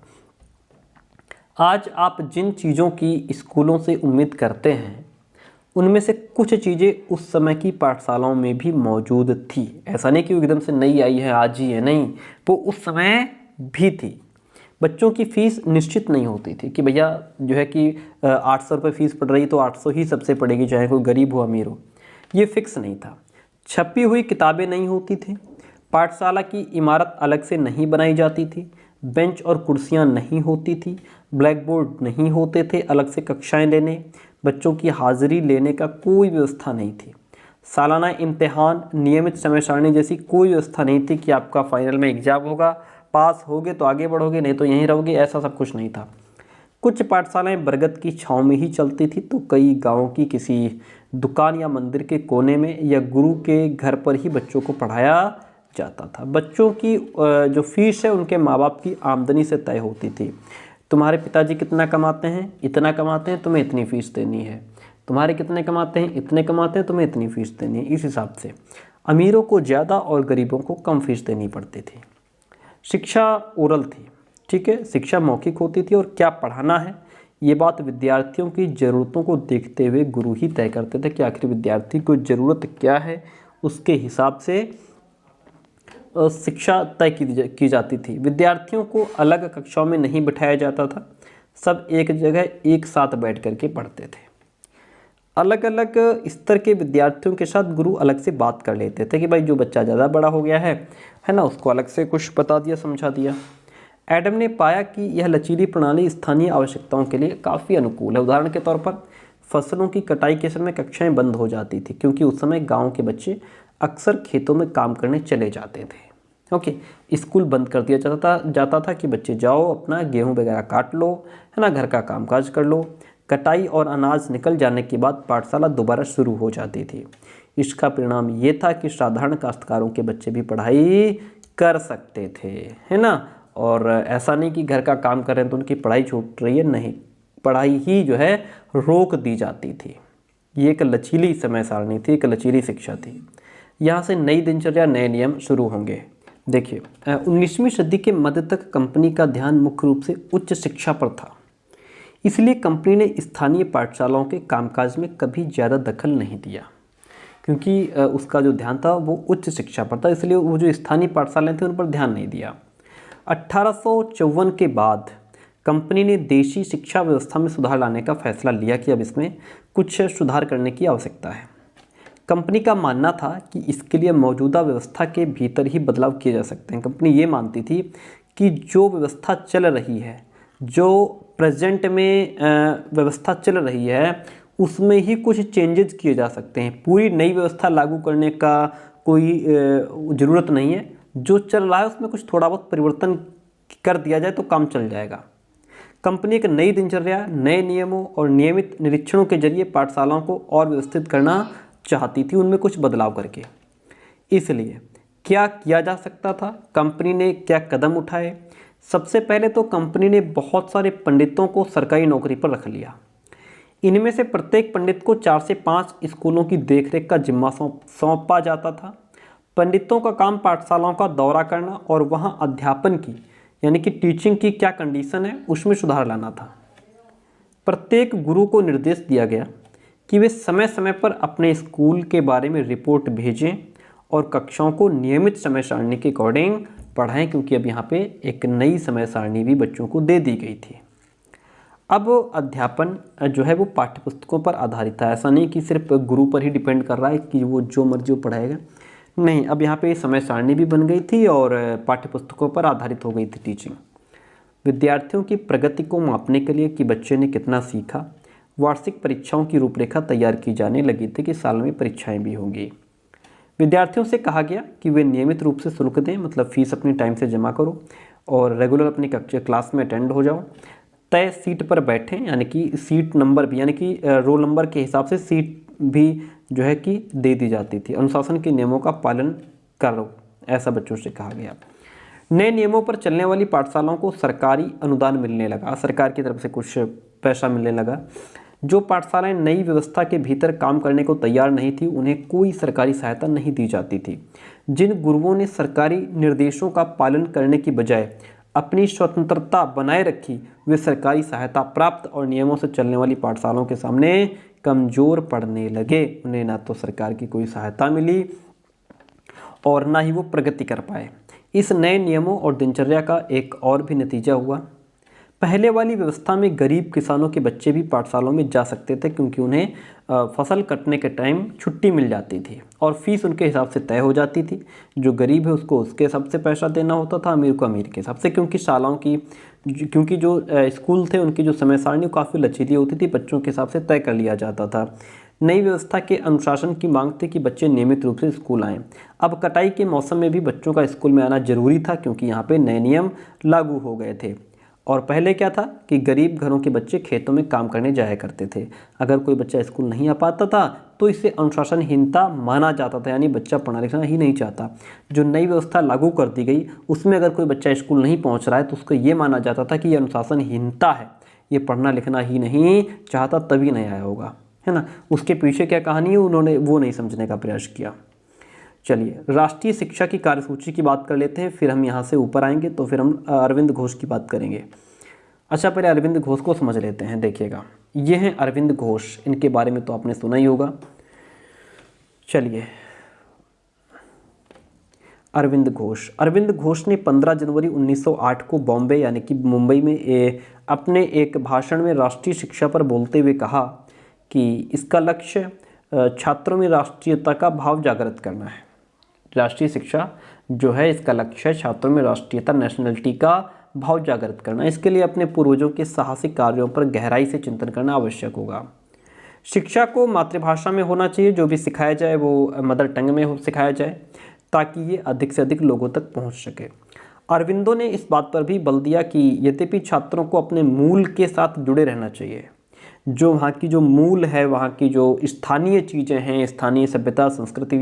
Speaker 1: आज आप जिन चीज़ों की स्कूलों से उम्मीद करते हैं उनमें से कुछ चीज़ें उस समय की पाठशालाओं में भी मौजूद थी। ऐसा नहीं कि एकदम से नई आई है आज ही है, नहीं, वो उस समय भी थी। बच्चों की फ़ीस निश्चित नहीं होती थी कि भैया जो है कि 800 रुपये फ़ीस पड़ रही तो 800 ही सबसे पड़ेगी, चाहे कोई गरीब हो अमीर हो। ये फिक्स नहीं था। छपी हुई किताबें नहीं होती थी। पाठशाला की इमारत अलग से नहीं बनाई जाती थी। बेंच और कुर्सियां नहीं होती थी। ब्लैक बोर्ड नहीं होते थे अलग से कक्षाएं लेने। बच्चों की हाजिरी लेने का कोई व्यवस्था नहीं थी। सालाना इम्तिहान, नियमित समय सारणी जैसी कोई व्यवस्था नहीं थी कि आपका फाइनल में एग्जाम होगा, पास होगे तो आगे बढ़ोगे, नहीं तो यहीं रहोगे, ऐसा सब कुछ नहीं था। कुछ पाठशालाएं बरगद की छाँव में ही चलती थी तो कई गाँव की किसी दुकान या मंदिर के कोने में या गुरु के घर पर ही बच्चों को पढ़ाया जाता था। बच्चों की जो फीस है उनके माँ बाप की आमदनी से तय होती थी। तुम्हारे पिताजी कितना कमाते हैं? इतना कमाते हैं, तुम्हें इतनी फ़ीस देनी है। तुम्हारे कितने कमाते हैं? इतने कमाते हैं, तुम्हें इतनी फ़ीस देनी है। इस हिसाब से अमीरों को ज़्यादा और गरीबों को कम फीस देनी पड़ती थी। शिक्षा ओरल थी, ठीक है, शिक्षा मौखिक होती थी और क्या पढ़ाना है ये बात विद्यार्थियों की ज़रूरतों को देखते हुए गुरु ही तय करते थे कि आखिर विद्यार्थी को ज़रूरत क्या है, उसके हिसाब से शिक्षा तय की जाती थी। विद्यार्थियों को अलग कक्षाओं में नहीं बिठाया जाता था, सब एक जगह एक साथ बैठ कर के पढ़ते थे। अलग अलग स्तर के विद्यार्थियों के साथ गुरु अलग से बात कर लेते थे कि भाई जो बच्चा ज़्यादा बड़ा हो गया है ना, उसको अलग से कुछ बता दिया, समझा दिया। एडम ने पाया कि यह लचीली प्रणाली स्थानीय आवश्यकताओं के लिए काफ़ी अनुकूल है। उदाहरण के तौर पर फसलों की कटाई के समय कक्षाएं बंद हो जाती थी क्योंकि उस समय गांव के बच्चे अक्सर खेतों में काम करने चले जाते थे। ओके, स्कूल बंद कर दिया जाता था कि बच्चे जाओ अपना गेहूं वगैरह काट लो, है ना, घर का कामकाज कर लो। कटाई और अनाज निकल जाने के बाद पाठशाला दोबारा शुरू हो जाती थी। इसका परिणाम ये था कि साधारण काश्तकारों के बच्चे भी पढ़ाई कर सकते थे, है ना। और ऐसा नहीं कि घर का काम कर रहे हैं तो उनकी पढ़ाई छूट रही है, नहीं, पढ़ाई ही जो है रोक दी जाती थी। ये एक लचीली समय सारणी थी, एक लचीली शिक्षा थी। यहाँ से नई दिनचर्या, नए नियम शुरू होंगे। देखिए 19वीं सदी के मध्य तक कंपनी का ध्यान मुख्य रूप से उच्च शिक्षा पर था, इसलिए कंपनी ने स्थानीय पाठशालाओं के कामकाज में कभी ज़्यादा दखल नहीं दिया, क्योंकि उसका जो ध्यान था वो उच्च शिक्षा पर था, इसलिए वो जो स्थानीय पाठशालाएं थी उन पर ध्यान नहीं दिया। 1854 के बाद कंपनी ने देशी शिक्षा व्यवस्था में सुधार लाने का फैसला लिया कि अब इसमें कुछ सुधार करने की आवश्यकता है। कंपनी का मानना था कि इसके लिए मौजूदा व्यवस्था के भीतर ही बदलाव किए जा सकते हैं। कंपनी ये मानती थी कि जो व्यवस्था चल रही है, जो प्रेजेंट में व्यवस्था चल रही है, उसमें ही कुछ चेंजेस किए जा सकते हैं। पूरी नई व्यवस्था लागू करने का कोई ज़रूरत नहीं है। जो चल रहा है उसमें कुछ थोड़ा बहुत परिवर्तन कर दिया जाए तो काम चल जाएगा। कंपनी एक नई दिनचर्या, नए नियमों और नियमित निरीक्षणों के जरिए पाठशालाओं को और व्यवस्थित करना चाहती थी, उनमें कुछ बदलाव करके। इसलिए क्या किया जा सकता था, कंपनी ने क्या कदम उठाए? सबसे पहले तो कंपनी ने बहुत सारे पंडितों को सरकारी नौकरी पर रख लिया। इनमें से प्रत्येक पंडित को 4 से 5 स्कूलों की देखरेख का जिम्मा सौंपा जाता था। पंडितों का काम पाठशालाओं का दौरा करना और वहाँ अध्यापन की यानी कि टीचिंग की क्या कंडीशन है उसमें सुधार लाना था। प्रत्येक गुरु को निर्देश दिया गया कि वे समय समय पर अपने स्कूल के बारे में रिपोर्ट भेजें और कक्षाओं को नियमित समय सारणी के अकॉर्डिंग पढ़ाएं, क्योंकि अब यहाँ पे एक नई समय सारणी भी बच्चों को दे दी गई थी। अब अध्यापन जो है वो पाठ्यपुस्तकों पर आधारित था। ऐसा नहीं कि सिर्फ गुरु पर ही डिपेंड कर रहा है कि वो जो मर्जी वो पढ़ाएगा, नहीं। अब यहाँ पे समय सारणी भी बन गई थी और पाठ्यपुस्तकों पर आधारित हो गई थी टीचिंग। विद्यार्थियों की प्रगति को मापने के लिए कि बच्चे ने कितना सीखा, वार्षिक परीक्षाओं की रूपरेखा तैयार की जाने लगी थी कि साल में परीक्षाएं भी होंगी। विद्यार्थियों से कहा गया कि वे नियमित रूप से शुल्क दें, मतलब फीस अपनी टाइम से जमा करो और रेगुलर अपनी कक्षा क्लास में अटेंड हो जाओ। तय सीट पर बैठें, यानी कि सीट नंबर भी, यानी कि रोल नंबर के हिसाब से सीट भी जो है कि दे दी जाती थी। अनुशासन के नियमों का पालन करो, ऐसा बच्चों से कहा गया। नए नियमों पर चलने वाली पाठशालाओं को सरकारी अनुदान मिलने लगा, सरकार की तरफ से कुछ पैसा मिलने लगा। जो पाठशालाएं नई व्यवस्था के भीतर काम करने को तैयार नहीं थी उन्हें कोई सरकारी सहायता नहीं दी जाती थी। जिन गुरुओं ने सरकारी निर्देशों का पालन करने की बजाय अपनी स्वतंत्रता बनाए रखी, वे सरकारी सहायता प्राप्त और नियमों से चलने वाली पाठशालाओं के सामने कमज़ोर पड़ने लगे। उन्हें ना तो सरकार की कोई सहायता मिली और ना ही वो प्रगति कर पाए। इस नए नियमों और दिनचर्या का एक और भी नतीजा हुआ। पहले वाली व्यवस्था में गरीब किसानों के बच्चे भी पाठशालाओं में जा सकते थे, क्योंकि उन्हें फसल कटने के टाइम छुट्टी मिल जाती थी और फीस उनके हिसाब से तय हो जाती थी। जो गरीब है उसको उसके हिसाब से पैसा देना होता था, अमीर को अमीर के हिसाब से, क्योंकि शालाओं की क्योंकि जो स्कूल थे उनकी जो समय सारणी काफ़ी लचीली होती थी, बच्चों के हिसाब से तय कर लिया जाता था। नई व्यवस्था के अनुशासन की मांग थी कि बच्चे नियमित रूप से स्कूल आएँ। अब कटाई के मौसम में भी बच्चों का स्कूल में आना जरूरी था, क्योंकि यहाँ पे नए नियम लागू हो गए थे। और पहले क्या था कि गरीब घरों के बच्चे खेतों में काम करने जाया करते थे। अगर कोई बच्चा स्कूल नहीं आ पाता था तो इसे अनुशासनहीनता माना जाता था, यानी बच्चा पढ़ना लिखना ही नहीं चाहता। जो नई व्यवस्था लागू कर दी गई उसमें अगर कोई बच्चा स्कूल नहीं पहुंच रहा है तो उसको ये माना जाता था कि ये अनुशासनहीनता है, ये पढ़ना लिखना ही नहीं चाहता, तभी नहीं आया होगा, है ना। उसके पीछे क्या कहानी है उन्होंने वो नहीं समझने का प्रयास किया। चलिए राष्ट्रीय शिक्षा की कार्यसूची की बात कर लेते हैं, फिर हम यहाँ से ऊपर आएंगे तो फिर हम अरविंद घोष की बात करेंगे। अच्छा, पहले अरविंद घोष को समझ लेते हैं। देखिएगा, ये हैं अरविंद घोष, इनके बारे में तो आपने सुना ही होगा। चलिए, अरविंद घोष ने 15 जनवरी 1908 को बॉम्बे यानी कि मुंबई में अपने एक भाषण में राष्ट्रीय शिक्षा पर बोलते हुए कहा कि इसका लक्ष्य छात्रों में राष्ट्रीयता का भाव जागृत करना है। राष्ट्रीय शिक्षा जो है इसका लक्ष्य है छात्रों में राष्ट्रीयता, नेशनलिटी का भाव जागृत करना। इसके लिए अपने पूर्वजों के साहसिक कार्यों पर गहराई से चिंतन करना आवश्यक होगा। शिक्षा को मातृभाषा में होना चाहिए, जो भी सिखाया जाए वो मदर टंग में सिखाया जाए ताकि ये अधिक से अधिक लोगों तक पहुंच सके। अरविंदो ने इस बात पर भी बल दिया कि यद्यपि छात्रों को अपने मूल के साथ जुड़े रहना चाहिए, जो वहाँ की जो मूल है, वहाँ की जो स्थानीय चीज़ें हैं, स्थानीय सभ्यता संस्कृति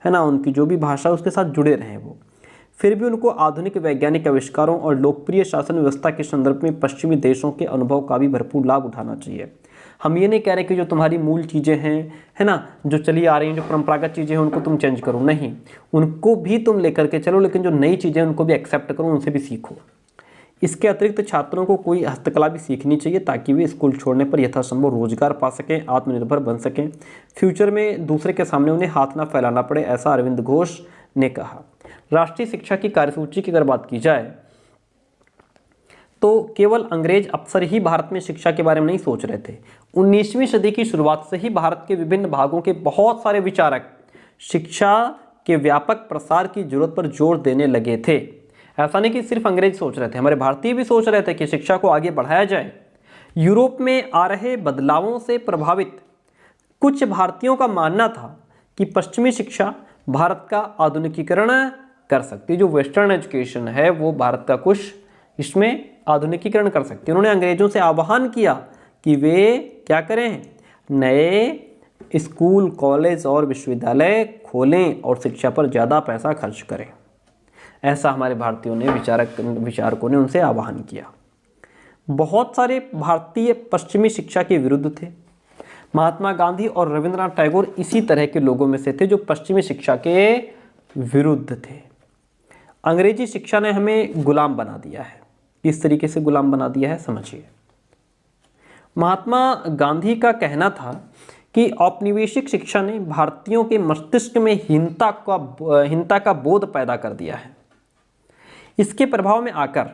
Speaker 1: है ना, उनकी जो भी भाषा उसके साथ जुड़े रहें वो। फिर भी उनको आधुनिक वैज्ञानिक आविष्कारों और लोकप्रिय शासन व्यवस्था के संदर्भ में पश्चिमी देशों के अनुभव का भी भरपूर लाभ उठाना चाहिए। हम ये नहीं कह रहे कि जो तुम्हारी मूल चीज़ें हैं, है ना, जो चली आ रही हैं, जो परंपरागत चीज़ें हैं, उनको तुम चेंज करो, नहीं, उनको भी तुम लेकर के चलो, लेकिन जो नई चीज़ें हैं उनको भी एक्सेप्ट करो, उनसे भी सीखो। इसके अतिरिक्त छात्रों को कोई हस्तकला भी सीखनी चाहिए ताकि वे स्कूल छोड़ने पर यथासंभव रोजगार पा सकें, आत्मनिर्भर बन सकें, फ्यूचर में दूसरे के सामने उन्हें हाथ ना फैलाना पड़े, ऐसा अरविंद घोष ने कहा। राष्ट्रीय शिक्षा की कार्यसूची की अगर बात की जाए तो केवल अंग्रेज अफसर ही भारत में शिक्षा के बारे में नहीं सोच रहे थे। 19वीं सदी की शुरुआत से ही भारत के विभिन्न भागों के बहुत सारे विचारक शिक्षा के व्यापक प्रसार की जरूरत पर जोर देने लगे थे। ऐसा नहीं कि सिर्फ अंग्रेज सोच रहे थे, हमारे भारतीय भी सोच रहे थे कि शिक्षा को आगे बढ़ाया जाए। यूरोप में आ रहे बदलावों से प्रभावित कुछ भारतीयों का मानना था कि पश्चिमी शिक्षा भारत का आधुनिकीकरण कर सकती है। जो वेस्टर्न एजुकेशन है वो भारत का कुछ इसमें आधुनिकीकरण कर सकती है। उन्होंने अंग्रेजों से आह्वान किया कि वे क्या करें, नए स्कूल, कॉलेज और विश्वविद्यालय खोलें और शिक्षा पर ज़्यादा पैसा खर्च करें। ऐसा हमारे भारतीयों ने विचारकों ने उनसे आह्वान किया। बहुत सारे भारतीय पश्चिमी शिक्षा के विरुद्ध थे। महात्मा गांधी और रविंद्रनाथ टैगोर इसी तरह के लोगों में से थे जो पश्चिमी शिक्षा के विरुद्ध थे। अंग्रेजी शिक्षा ने हमें गुलाम बना दिया है। किस तरीके से गुलाम बना दिया है समझिए। महात्मा गांधी का कहना था कि औपनिवेशिक शिक्षा ने भारतीयों के मस्तिष्क में हीनता का बोध पैदा कर दिया है। इसके प्रभाव में आकर,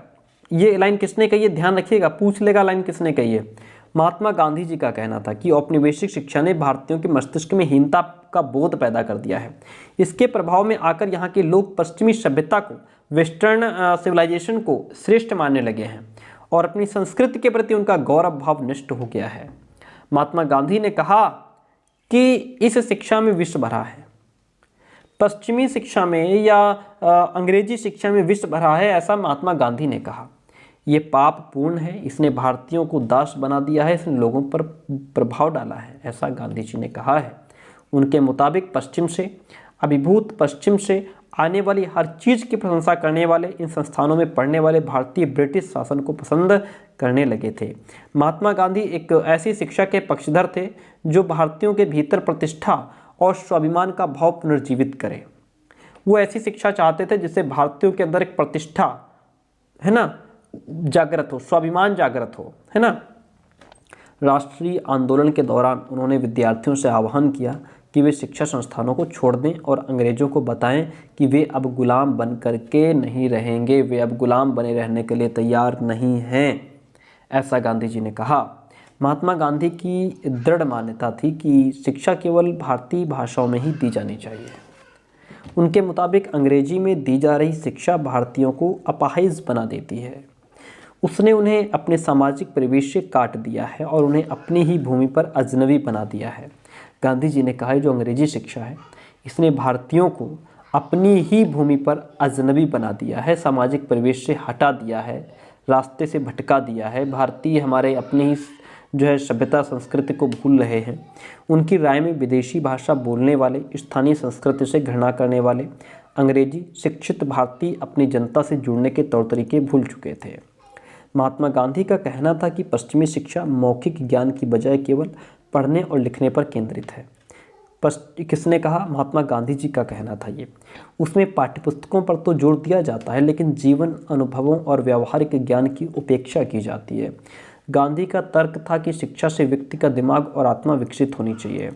Speaker 1: ये लाइन किसने कही है ध्यान रखिएगा, पूछ लेगा लाइन किसने कही है। महात्मा गांधी जी का कहना था कि औपनिवेशिक शिक्षा ने भारतीयों के मस्तिष्क में हीनता का बोध पैदा कर दिया है। इसके प्रभाव में आकर यहाँ के लोग पश्चिमी सभ्यता को, वेस्टर्न सिविलाइजेशन को श्रेष्ठ मानने लगे हैं और अपनी संस्कृति के प्रति उनका गौरव भाव नष्ट हो गया है। महात्मा गांधी ने कहा कि इस शिक्षा में विष भरा है। पश्चिमी शिक्षा में या अंग्रेजी शिक्षा में विष भरा है, ऐसा महात्मा गांधी ने कहा। ये पाप पूर्ण है, इसने भारतीयों को दास बना दिया है, इसने लोगों पर प्रभाव डाला है, ऐसा गांधी जी ने कहा है। उनके मुताबिक पश्चिम से, अभिभूत पश्चिम से आने वाली हर चीज़ की प्रशंसा करने वाले, इन संस्थानों में पढ़ने वाले भारतीय ब्रिटिश शासन को पसंद करने लगे थे। महात्मा गांधी एक ऐसी शिक्षा के पक्षधर थे जो भारतीयों के भीतर प्रतिष्ठा और स्वाभिमान का भाव पुनर्जीवित करे। वो ऐसी शिक्षा चाहते थे जिससे भारतीयों के अंदर एक प्रतिष्ठा, है ना, जागृत हो, स्वाभिमान जागृत हो, है ना। राष्ट्रीय आंदोलन के दौरान उन्होंने विद्यार्थियों से आह्वान किया कि वे शिक्षा संस्थानों को छोड़ दें और अंग्रेजों को बताएं कि वे अब गुलाम बन करके नहीं रहेंगे, वे अब गुलाम बने रहने के लिए तैयार नहीं हैं, ऐसा गांधी जी ने कहा। महात्मा गांधी की दृढ़ मान्यता थी कि शिक्षा केवल भारतीय भाषाओं में ही दी जानी चाहिए। उनके मुताबिक अंग्रेजी में दी जा रही शिक्षा भारतीयों को अपाहिज बना देती है। उसने उन्हें अपने सामाजिक परिवेश से काट दिया है और उन्हें अपनी ही भूमि पर अजनबी बना दिया है। गांधी जी ने कहा है जो अंग्रेजी शिक्षा है इसने भारतीयों को अपनी ही भूमि पर अजनबी बना दिया है, सामाजिक परिवेश से हटा दिया है, रास्ते से भटका दिया है। भारतीय हमारे अपने ही जो है सभ्यता संस्कृति को भूल रहे हैं। उनकी राय में विदेशी भाषा बोलने वाले, स्थानीय संस्कृति से घृणा करने वाले अंग्रेजी शिक्षित भारतीय अपनी जनता से जुड़ने के तौर तरीके भूल चुके थे। महात्मा गांधी का कहना था कि पश्चिमी शिक्षा मौखिक ज्ञान की बजाय केवल पढ़ने और लिखने पर केंद्रित है। किसने कहा? महात्मा गांधी जी का कहना था ये। उसमें पाठ्यपुस्तकों पर तो जोर दिया जाता है लेकिन जीवन अनुभवों और व्यावहारिक ज्ञान की उपेक्षा की जाती है। गांधी का तर्क था कि शिक्षा से व्यक्ति का दिमाग और आत्मा विकसित होनी चाहिए।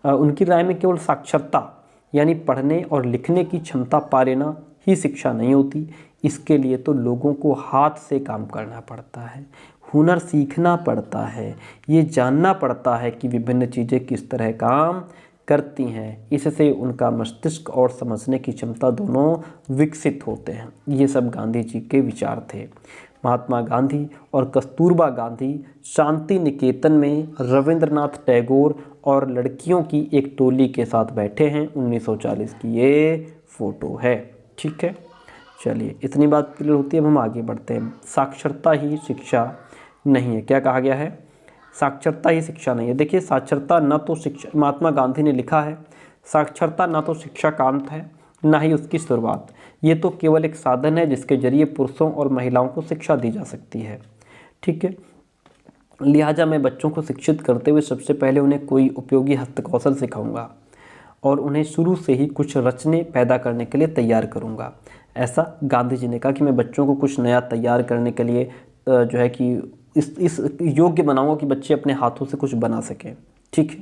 Speaker 1: उनकी राय में केवल साक्षरता यानी पढ़ने और लिखने की क्षमता पा लेना ही शिक्षा नहीं होती। इसके लिए तो लोगों को हाथ से काम करना पड़ता है, हुनर सीखना पड़ता है, ये जानना पड़ता है कि विभिन्न चीज़ें किस तरह काम करती हैं। इससे उनका मस्तिष्क और समझने की क्षमता दोनों विकसित होते हैं। ये सब गांधी जी के विचार थे। महात्मा गांधी और कस्तूरबा गांधी शांति निकेतन में रविंद्रनाथ टैगोर और लड़कियों की एक टोली के साथ बैठे हैं। 1940 की ये फोटो है। ठीक है, चलिए इतनी बात क्लियर होती है। अब हम आगे बढ़ते हैं। साक्षरता ही शिक्षा नहीं है। क्या कहा गया है? साक्षरता ही शिक्षा नहीं है। देखिए साक्षरता न तो शिक्षा, महात्मा गांधी ने लिखा है साक्षरता न तो शिक्षा का अंत है ना ही उसकी शुरुआत। ये तो केवल एक साधन है जिसके जरिए पुरुषों और महिलाओं को शिक्षा दी जा सकती है। ठीक है, लिहाजा मैं बच्चों को शिक्षित करते हुए सबसे पहले उन्हें कोई उपयोगी हस्तकौशल सिखाऊंगा और उन्हें शुरू से ही कुछ रचने पैदा करने के लिए तैयार करूंगा। ऐसा गांधी जी ने कहा कि मैं बच्चों को कुछ नया तैयार करने के लिए जो है कि इस योग्य बनाऊंगा कि बच्चे अपने हाथों से कुछ बना सकें। ठीक है,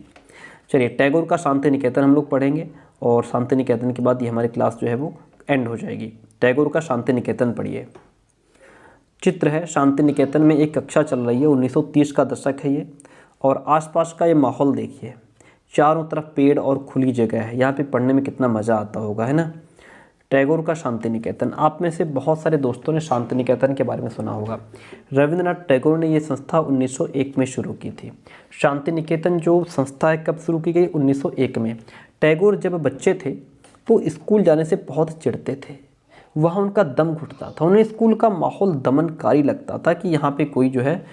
Speaker 1: चलिए टैगोर का शांति निकेतन हम लोग पढ़ेंगे और शांति निकेतन के बाद ये हमारी क्लास जो है वो एंड हो जाएगी। टैगोर का शांति निकेतन पढ़िए। चित्र है, शांति निकेतन में एक कक्षा चल रही है, 1930 का दशक है ये, और आसपास का ये माहौल देखिए, चारों तरफ पेड़ और खुली जगह है। यहाँ पे पढ़ने में कितना मज़ा आता होगा, है ना। टैगोर का शांति निकेतन, आप में से बहुत सारे दोस्तों ने शांति निकेतन के बारे में सुना होगा। रविंद्रनाथ टैगोर ने ये संस्था 1901 में शुरू की थी। शांति निकेतन जो संस्था है कब शुरू की गई? 1901 में। टैगोर जब बच्चे थे तो स्कूल जाने से बहुत चिढ़ते थे, वहाँ उनका दम घुटता था, उन्हें स्कूल का माहौल दमनकारी लगता था कि यहाँ पे कोई जो है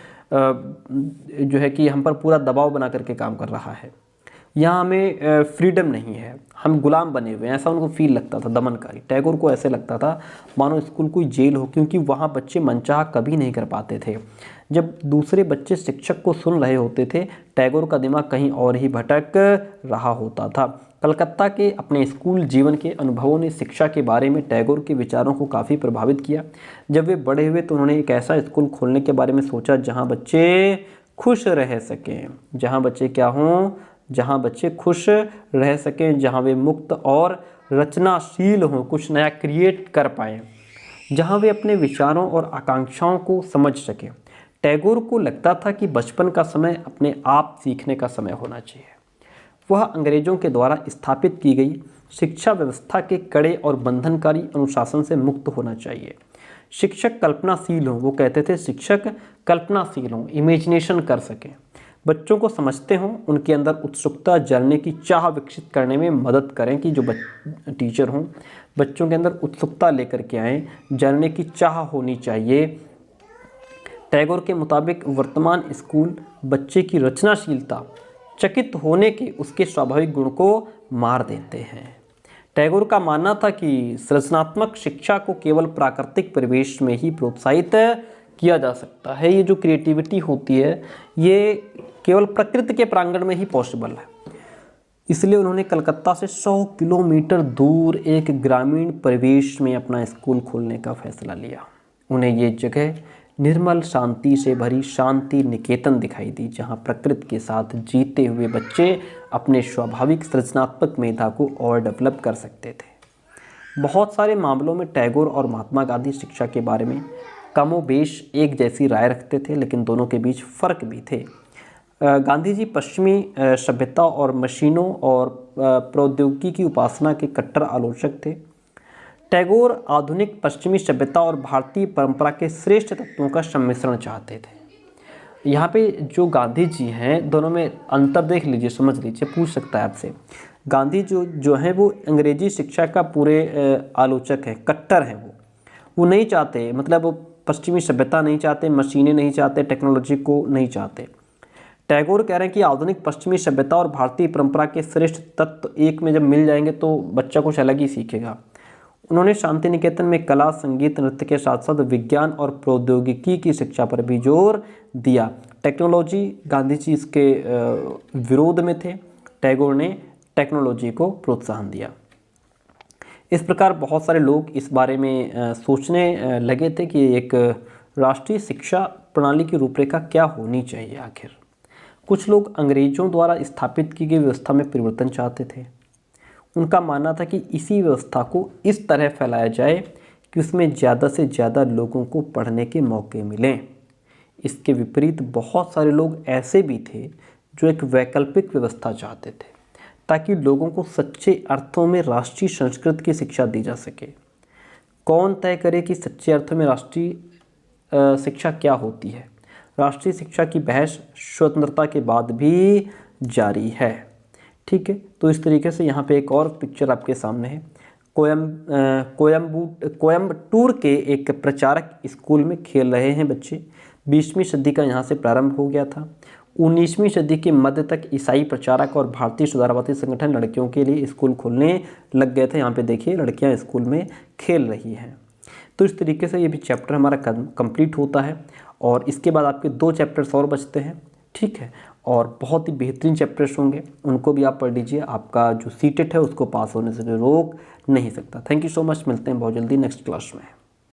Speaker 1: कि हम पर पूरा दबाव बना करके काम कर रहा है, यहाँ हमें फ्रीडम नहीं है, हम गुलाम बने हुए हैं, ऐसा उनको फील लगता था, दमनकारी। टैगोर को ऐसे लगता था मानो स्कूल कोई जेल हो, क्योंकि वहाँ बच्चे मनचाहा कभी नहीं कर पाते थे। जब दूसरे बच्चे शिक्षक को सुन रहे होते थे, टैगोर का दिमाग कहीं और ही भटक रहा होता था। कलकत्ता के अपने स्कूल जीवन के अनुभवों ने शिक्षा के बारे में टैगोर के विचारों को काफ़ी प्रभावित किया। जब वे बड़े हुए तो उन्होंने एक ऐसा स्कूल खोलने के बारे में सोचा जहाँ बच्चे खुश रह सकें, जहाँ बच्चे क्या हों, जहाँ बच्चे खुश रह सकें, जहाँ वे मुक्त और रचनाशील हों, कुछ नया क्रिएट कर पाएँ, जहाँ वे अपने विचारों और आकांक्षाओं को समझ सकें। टैगोर को लगता था कि बचपन का समय अपने आप सीखने का समय होना चाहिए। वह अंग्रेजों के द्वारा स्थापित की गई शिक्षा व्यवस्था के कड़े और बंधनकारी अनुशासन से मुक्त होना चाहिए। शिक्षक कल्पनाशील हों, वो कहते थे शिक्षक कल्पनाशील हों, इमेजिनेशन कर सकें, बच्चों को समझते हों, उनके अंदर उत्सुकता, जानने की चाह विकसित करने में मदद करें कि जो टीचर हों बच्चों के अंदर उत्सुकता लेकर के आएँ, जानने की चाह होनी चाहिए। टैगोर के मुताबिक वर्तमान स्कूल बच्चे की रचनाशीलता, चकित होने के उसके स्वाभाविक गुण को मार देते हैं। टैगोर का मानना था कि सृजनात्मक शिक्षा को केवल प्राकृतिक परिवेश में ही प्रोत्साहित किया जा सकता है। ये जो क्रिएटिविटी होती है ये केवल प्रकृति के प्रांगण में ही पॉसिबल है। इसलिए उन्होंने कलकत्ता से 100 किलोमीटर दूर एक ग्रामीण परिवेश में अपना स्कूल खोलने का फैसला लिया। उन्हें ये जगह निर्मल शांति से भरी शांति निकेतन दिखाई दी, जहाँ प्रकृति के साथ जीते हुए बच्चे अपने स्वाभाविक सृजनात्मक मेधा को और डेवलप कर सकते थे। बहुत सारे मामलों में टैगोर और महात्मा गांधी शिक्षा के बारे में कमोबेश एक जैसी राय रखते थे, लेकिन दोनों के बीच फ़र्क भी थे। गांधी जी पश्चिमी सभ्यता और मशीनों और प्रौद्योगिकी की उपासना के कट्टर आलोचक थे। टैगोर आधुनिक पश्चिमी सभ्यता और भारतीय परंपरा के श्रेष्ठ तत्वों का सम्मिश्रण चाहते थे। यहाँ पे जो गांधी जी हैं दोनों में अंतर देख लीजिए, समझ लीजिए, पूछ सकता है आपसे। गांधी जो हैं वो अंग्रेजी शिक्षा का पूरे आलोचक हैं, कट्टर हैं। वो नहीं चाहते, मतलब वो पश्चिमी सभ्यता नहीं चाहते, मशीनें नहीं चाहते, टेक्नोलॉजी को नहीं चाहते। टैगोर कह रहे हैं कि आधुनिक पश्चिमी सभ्यता और भारतीय परंपरा के श्रेष्ठ तत्व एक में जब मिल जाएंगे तो बच्चा कुछ अलग ही सीखेगा। उन्होंने शांति निकेतन में कला, संगीत, नृत्य के साथ साथ विज्ञान और प्रौद्योगिकी की शिक्षा पर भी जोर दिया। टेक्नोलॉजी, गांधी जी इसके विरोध में थे, टैगोर ने टेक्नोलॉजी को प्रोत्साहन दिया। इस प्रकार बहुत सारे लोग इस बारे में सोचने लगे थे कि एक राष्ट्रीय शिक्षा प्रणाली की रूपरेखा क्या होनी चाहिए आखिर। कुछ लोग अंग्रेजों द्वारा स्थापित की गई व्यवस्था में परिवर्तन चाहते थे। उनका मानना था कि इसी व्यवस्था को इस तरह फैलाया जाए कि उसमें ज़्यादा से ज़्यादा लोगों को पढ़ने के मौके मिलें। इसके विपरीत बहुत सारे लोग ऐसे भी थे जो एक वैकल्पिक व्यवस्था चाहते थे, ताकि लोगों को सच्चे अर्थों में राष्ट्रीय संस्कृति की शिक्षा दी जा सके। कौन तय करे कि सच्चे अर्थों में राष्ट्रीय शिक्षा क्या होती है? राष्ट्रीय शिक्षा की बहस स्वतंत्रता के बाद भी जारी है। ठीक है, तो इस तरीके से यहाँ पे एक और पिक्चर आपके सामने है। कोयम्बटूर के एक प्रचारक स्कूल में खेल रहे हैं बच्चे। 20वीं सदी का यहाँ से प्रारंभ हो गया था। 19वीं सदी के मध्य तक ईसाई प्रचारक और भारतीय सुधारवादी संगठन लड़कियों के लिए स्कूल खोलने लग गए थे। यहाँ पे देखिए लड़कियाँ स्कूल में खेल रही हैं। तो इस तरीके से ये भी चैप्टर हमारा कंप्लीट होता है। और इसके बाद आपके 2 चैप्टर्स और बचते हैं, ठीक है, और बहुत ही बेहतरीन चैप्टर्स होंगे, उनको भी आप पढ़ लीजिए। आपका जो सीटेट है उसको पास होने से कोई रोक नहीं सकता। थैंक यू सो मच, मिलते हैं बहुत जल्दी नेक्स्ट क्लास में।